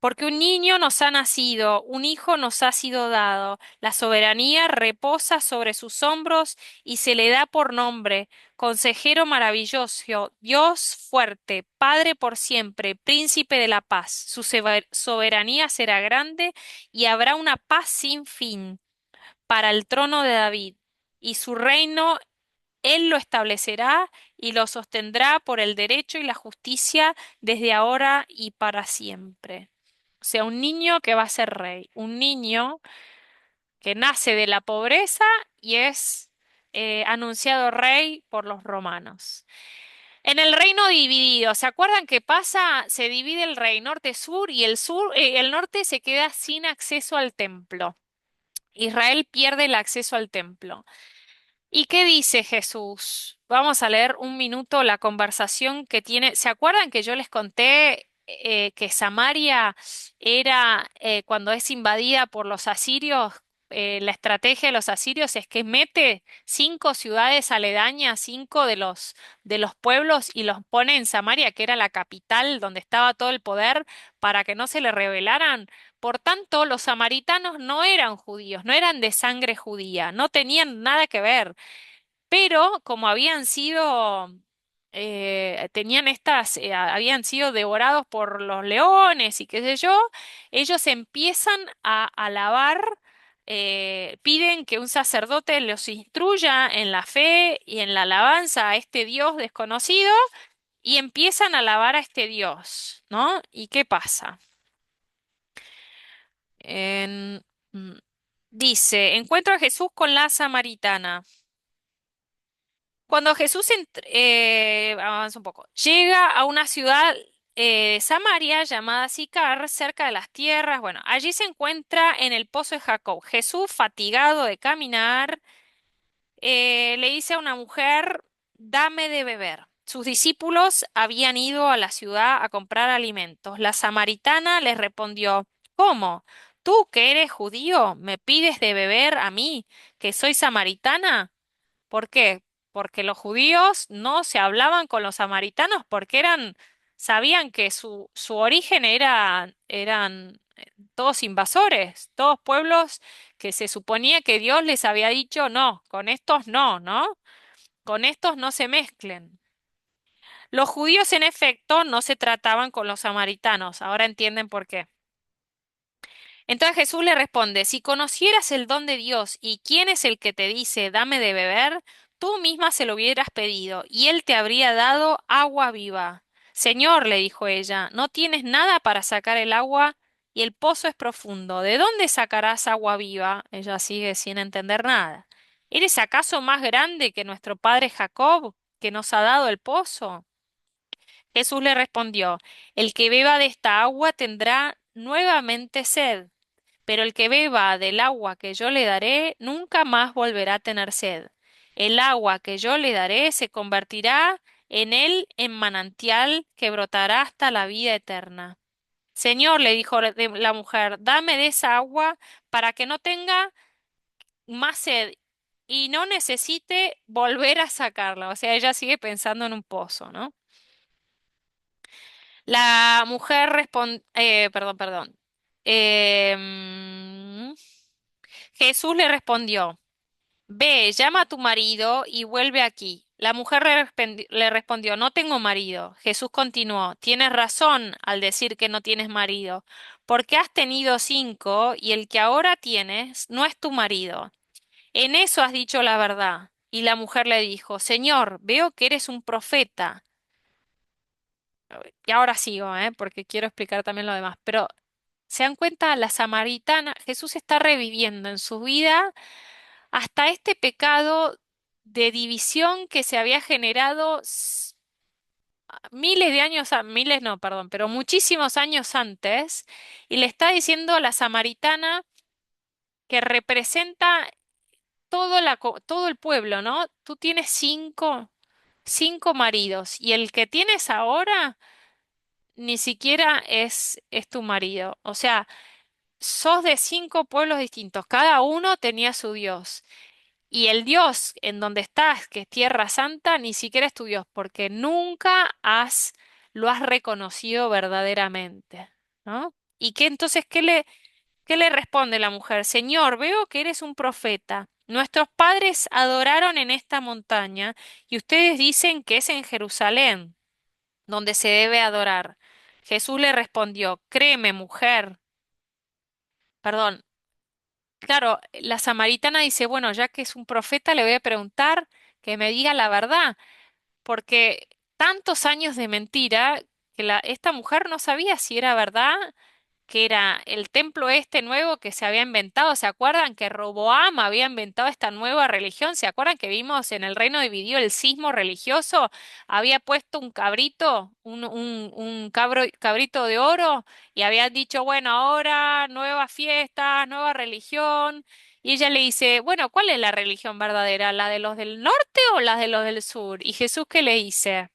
S1: Porque un niño nos ha nacido, un hijo nos ha sido dado, la soberanía reposa sobre sus hombros y se le da por nombre, Consejero maravilloso, Dios fuerte, Padre por siempre, Príncipe de la paz. Su soberanía será grande y habrá una paz sin fin para el trono de David, y su reino él lo establecerá y lo sostendrá por el derecho y la justicia desde ahora y para siempre. O sea, un niño que va a ser rey, un niño que nace de la pobreza y es anunciado rey por los romanos. En el reino dividido, ¿se acuerdan qué pasa? Se divide el rey norte-sur y el norte se queda sin acceso al templo. Israel pierde el acceso al templo. ¿Y qué dice Jesús? Vamos a leer un minuto la conversación que tiene. ¿Se acuerdan que yo les conté que Samaria era, cuando es invadida por los asirios, la estrategia de los asirios es que mete 5 ciudades aledañas, 5 de los pueblos y los pone en Samaria, que era la capital donde estaba todo el poder, para que no se le rebelaran? Por tanto, los samaritanos no eran judíos, no eran de sangre judía, no tenían nada que ver, pero como habían sido devorados por los leones y qué sé yo, ellos empiezan a alabar, piden que un sacerdote los instruya en la fe y en la alabanza a este Dios desconocido y empiezan a alabar a este Dios, ¿no? ¿Y qué pasa? En- mm, Dice, encuentro a Jesús con la samaritana. Cuando Jesús avanza un poco, llega a una ciudad Samaria llamada Sicar, cerca de las tierras. Bueno, allí se encuentra en el pozo de Jacob. Jesús, fatigado de caminar, le dice a una mujer, dame de beber. sus discípulos habían ido a la ciudad a comprar alimentos. La samaritana les respondió, ¿cómo? ¿Tú que eres judío me pides de beber a mí, que soy samaritana? ¿Por qué? Porque los judíos no se hablaban con los samaritanos porque sabían que su origen eran todos invasores, todos pueblos que se suponía que Dios les había dicho, no, con estos no, ¿no? Con estos no se mezclen. Los judíos, en efecto, no se trataban con los samaritanos. Ahora entienden por qué. Entonces Jesús le responde, si conocieras el don de Dios y quién es el que te dice, dame de beber, tú misma se lo hubieras pedido y él te habría dado agua viva. Señor, le dijo ella, no tienes nada para sacar el agua y el pozo es profundo. ¿De dónde sacarás agua viva? Ella sigue sin entender nada. ¿Eres acaso más grande que nuestro padre Jacob, que nos ha dado el pozo? Jesús le respondió, el que beba de esta agua tendrá nuevamente sed, pero el que beba del agua que yo le daré nunca más volverá a tener sed. El agua que yo le daré se convertirá en él en manantial que brotará hasta la vida eterna. Señor, le dijo la mujer, dame de esa agua para que no tenga más sed y no necesite volver a sacarla. O sea, ella sigue pensando en un pozo, ¿no? La mujer respondió, perdón. Em, Jesús le respondió, ve, llama a tu marido y vuelve aquí. La mujer le respondió, no tengo marido. Jesús continuó, tienes razón al decir que no tienes marido, porque has tenido 5 y el que ahora tienes no es tu marido. En eso has dicho la verdad. Y la mujer le dijo, Señor, veo que eres un profeta. Y ahora sigo, porque quiero explicar también lo demás. Pero se dan cuenta, la samaritana, Jesús está reviviendo en su vida hasta este pecado de división que se había generado miles de años, miles no, perdón, pero muchísimos años antes, y le está diciendo a la samaritana que representa todo el pueblo, ¿no? Tú tienes cinco maridos, y el que tienes ahora ni siquiera es tu marido. O sea, sos de 5 pueblos distintos, cada uno tenía su Dios. Y el Dios en donde estás, que es Tierra Santa, ni siquiera es tu Dios, porque nunca lo has reconocido verdaderamente, ¿no? ¿Y qué entonces, qué le responde la mujer? Señor, veo que eres un profeta. Nuestros padres adoraron en esta montaña y ustedes dicen que es en Jerusalén donde se debe adorar. Jesús le respondió, créeme, mujer. Perdón, claro, la samaritana dice, bueno, ya que es un profeta, le voy a preguntar que me diga la verdad, porque tantos años de mentira que esta mujer no sabía si era verdad que era el templo este nuevo que se había inventado. ¿Se acuerdan que Roboam había inventado esta nueva religión? ¿Se acuerdan que vimos en el reino dividido el cisma religioso? Había puesto un cabrito, cabrito de oro y habían dicho, bueno, ahora nuevas fiestas, nueva religión. Y ella le dice, bueno, ¿cuál es la religión verdadera? ¿La de los del norte o la de los del sur? Y Jesús, ¿qué le dice?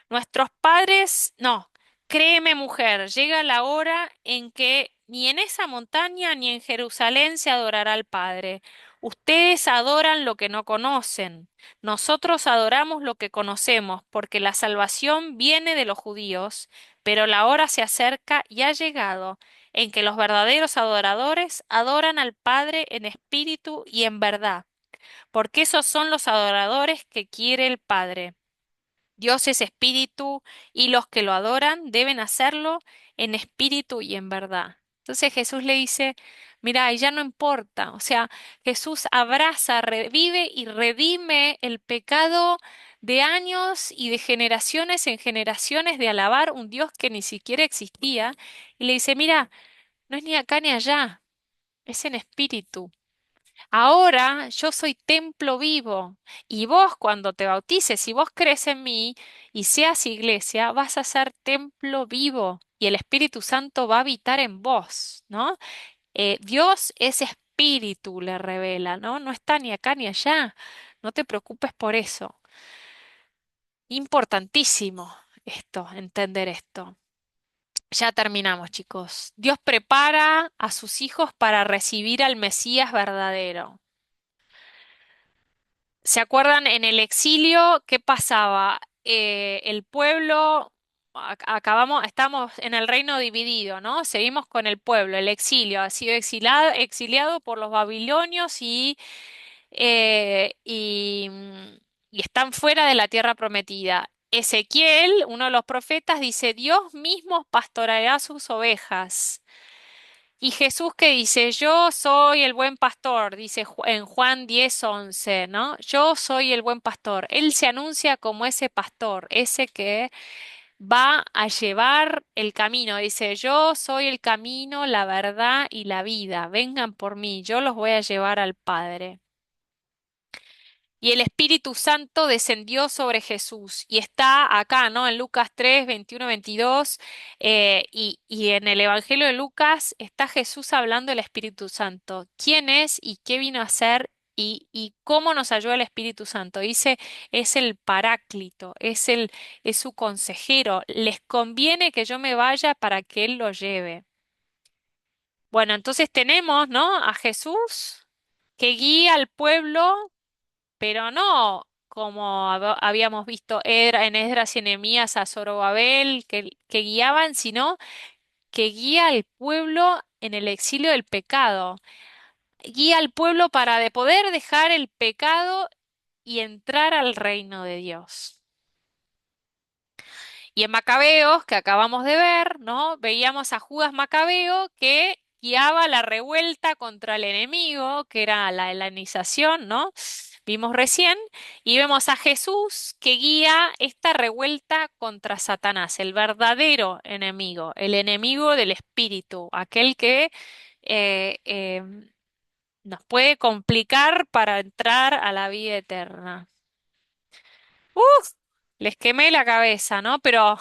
S1: Nuestros padres, no, créeme mujer, llega la hora en que ni en esa montaña ni en Jerusalén se adorará al Padre. Ustedes adoran lo que no conocen. Nosotros adoramos lo que conocemos, porque la salvación viene de los judíos, pero la hora se acerca y ha llegado en que los verdaderos adoradores adoran al Padre en espíritu y en verdad, porque esos son los adoradores que quiere el Padre. Dios es espíritu y los que lo adoran deben hacerlo en espíritu y en verdad. Entonces Jesús le dice, mira, y ya no importa. O sea, Jesús abraza, revive y redime el pecado de años y de generaciones en generaciones de alabar un Dios que ni siquiera existía. Y le dice, mira, no es ni acá ni allá, es en espíritu. Ahora yo soy templo vivo y vos cuando te bautices, si vos crees en mí y seas iglesia, vas a ser templo vivo y el Espíritu Santo va a habitar en vos, ¿no? Dios es espíritu, le revela, ¿no? No está ni acá ni allá. No te preocupes por eso. Importantísimo esto, entender esto. Ya terminamos, chicos. Dios prepara a sus hijos para recibir al Mesías verdadero. ¿Se acuerdan en el exilio qué pasaba? El pueblo, estamos en el reino dividido, ¿no? Seguimos con el pueblo, el exilio ha sido exiliado por los babilonios eh, y, mm, y están fuera de la tierra prometida. Ezequiel, uno de los profetas, dice, Dios mismo pastoreará sus ovejas. Y Jesús que dice, yo soy el buen pastor, dice en Juan 10:11, ¿no? Yo soy el buen pastor. Él se anuncia como ese pastor, ese que va a llevar el camino. Dice, yo soy el camino, la verdad y la vida. Vengan por mí, yo los voy a llevar al Padre. Y el Espíritu Santo descendió sobre Jesús. Y está acá, ¿no? En Lucas 3, 21, 22. Y en el Evangelio de Lucas está Jesús hablando del Espíritu Santo. ¿Quién es y qué vino a hacer y cómo nos ayuda el Espíritu Santo? Dice, es el Paráclito, es su consejero. Les conviene que yo me vaya para que Él lo lleve. Bueno, entonces tenemos, ¿no? A Jesús que guía al pueblo pero no como habíamos visto en Esdras y Nehemías a Zorobabel, que guiaban, sino que guía al pueblo en el exilio del pecado. Guía al pueblo para de poder dejar el pecado y entrar al reino de Dios. Y en Macabeos, que acabamos de ver, ¿no? Veíamos a Judas Macabeo que guiaba la revuelta contra el enemigo, que era la helenización, ¿no? Vimos recién, y vemos a Jesús que guía esta revuelta contra Satanás, el verdadero enemigo, el enemigo del espíritu, aquel que eh, eh, nos puede complicar para entrar a la vida eterna. ¡Uf! Les quemé la cabeza, ¿no? Pero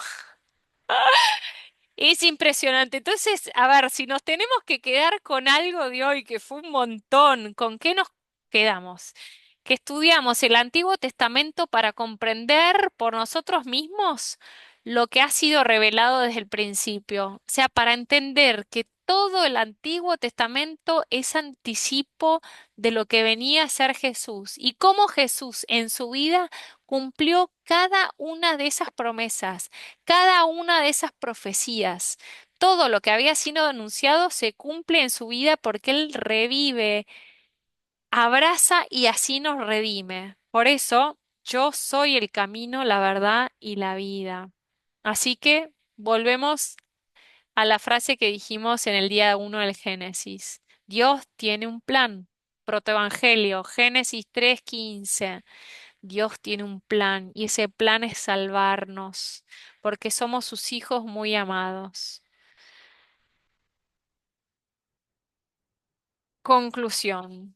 S1: es impresionante. Entonces, a ver, si nos tenemos que quedar con algo de hoy, que fue un montón, ¿con qué nos quedamos? Que estudiamos el Antiguo Testamento para comprender por nosotros mismos lo que ha sido revelado desde el principio. O sea, para entender que todo el Antiguo Testamento es anticipo de lo que venía a ser Jesús y cómo Jesús en su vida cumplió cada una de esas promesas, cada una de esas profecías. Todo lo que había sido anunciado se cumple en su vida porque Él revive, abraza y así nos redime. Por eso, yo soy el camino, la verdad y la vida. Así que volvemos a la frase que dijimos en el día 1 del Génesis. Dios tiene un plan. Protoevangelio, Génesis 3:15. Dios tiene un plan y ese plan es salvarnos, porque somos sus hijos muy amados. Conclusión.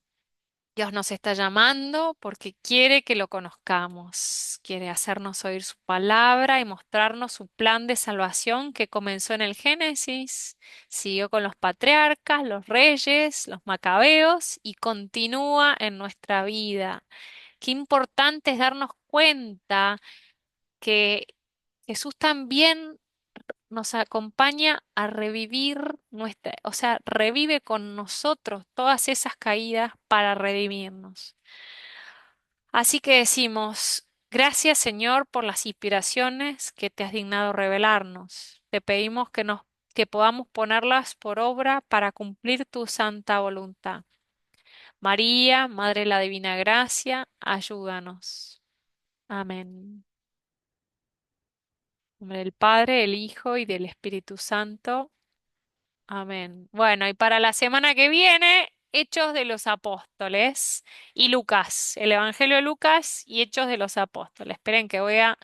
S1: Dios nos está llamando porque quiere que lo conozcamos, quiere hacernos oír su palabra y mostrarnos su plan de salvación que comenzó en el Génesis, siguió con los patriarcas, los reyes, los macabeos y continúa en nuestra vida. Qué importante es darnos cuenta que Jesús también nos acompaña a revivir nuestra, o sea, revive con nosotros todas esas caídas para redimirnos. Así que decimos, gracias Señor por las inspiraciones que te has dignado revelarnos. Te pedimos que podamos ponerlas por obra para cumplir tu santa voluntad. María, Madre de la Divina Gracia, ayúdanos. Amén. En nombre del Padre, del Hijo y del Espíritu Santo. Amén. Bueno, y para la semana que viene, Hechos de los Apóstoles y Lucas, el Evangelio de Lucas y Hechos de los Apóstoles. Esperen que voy a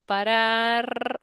S1: parar.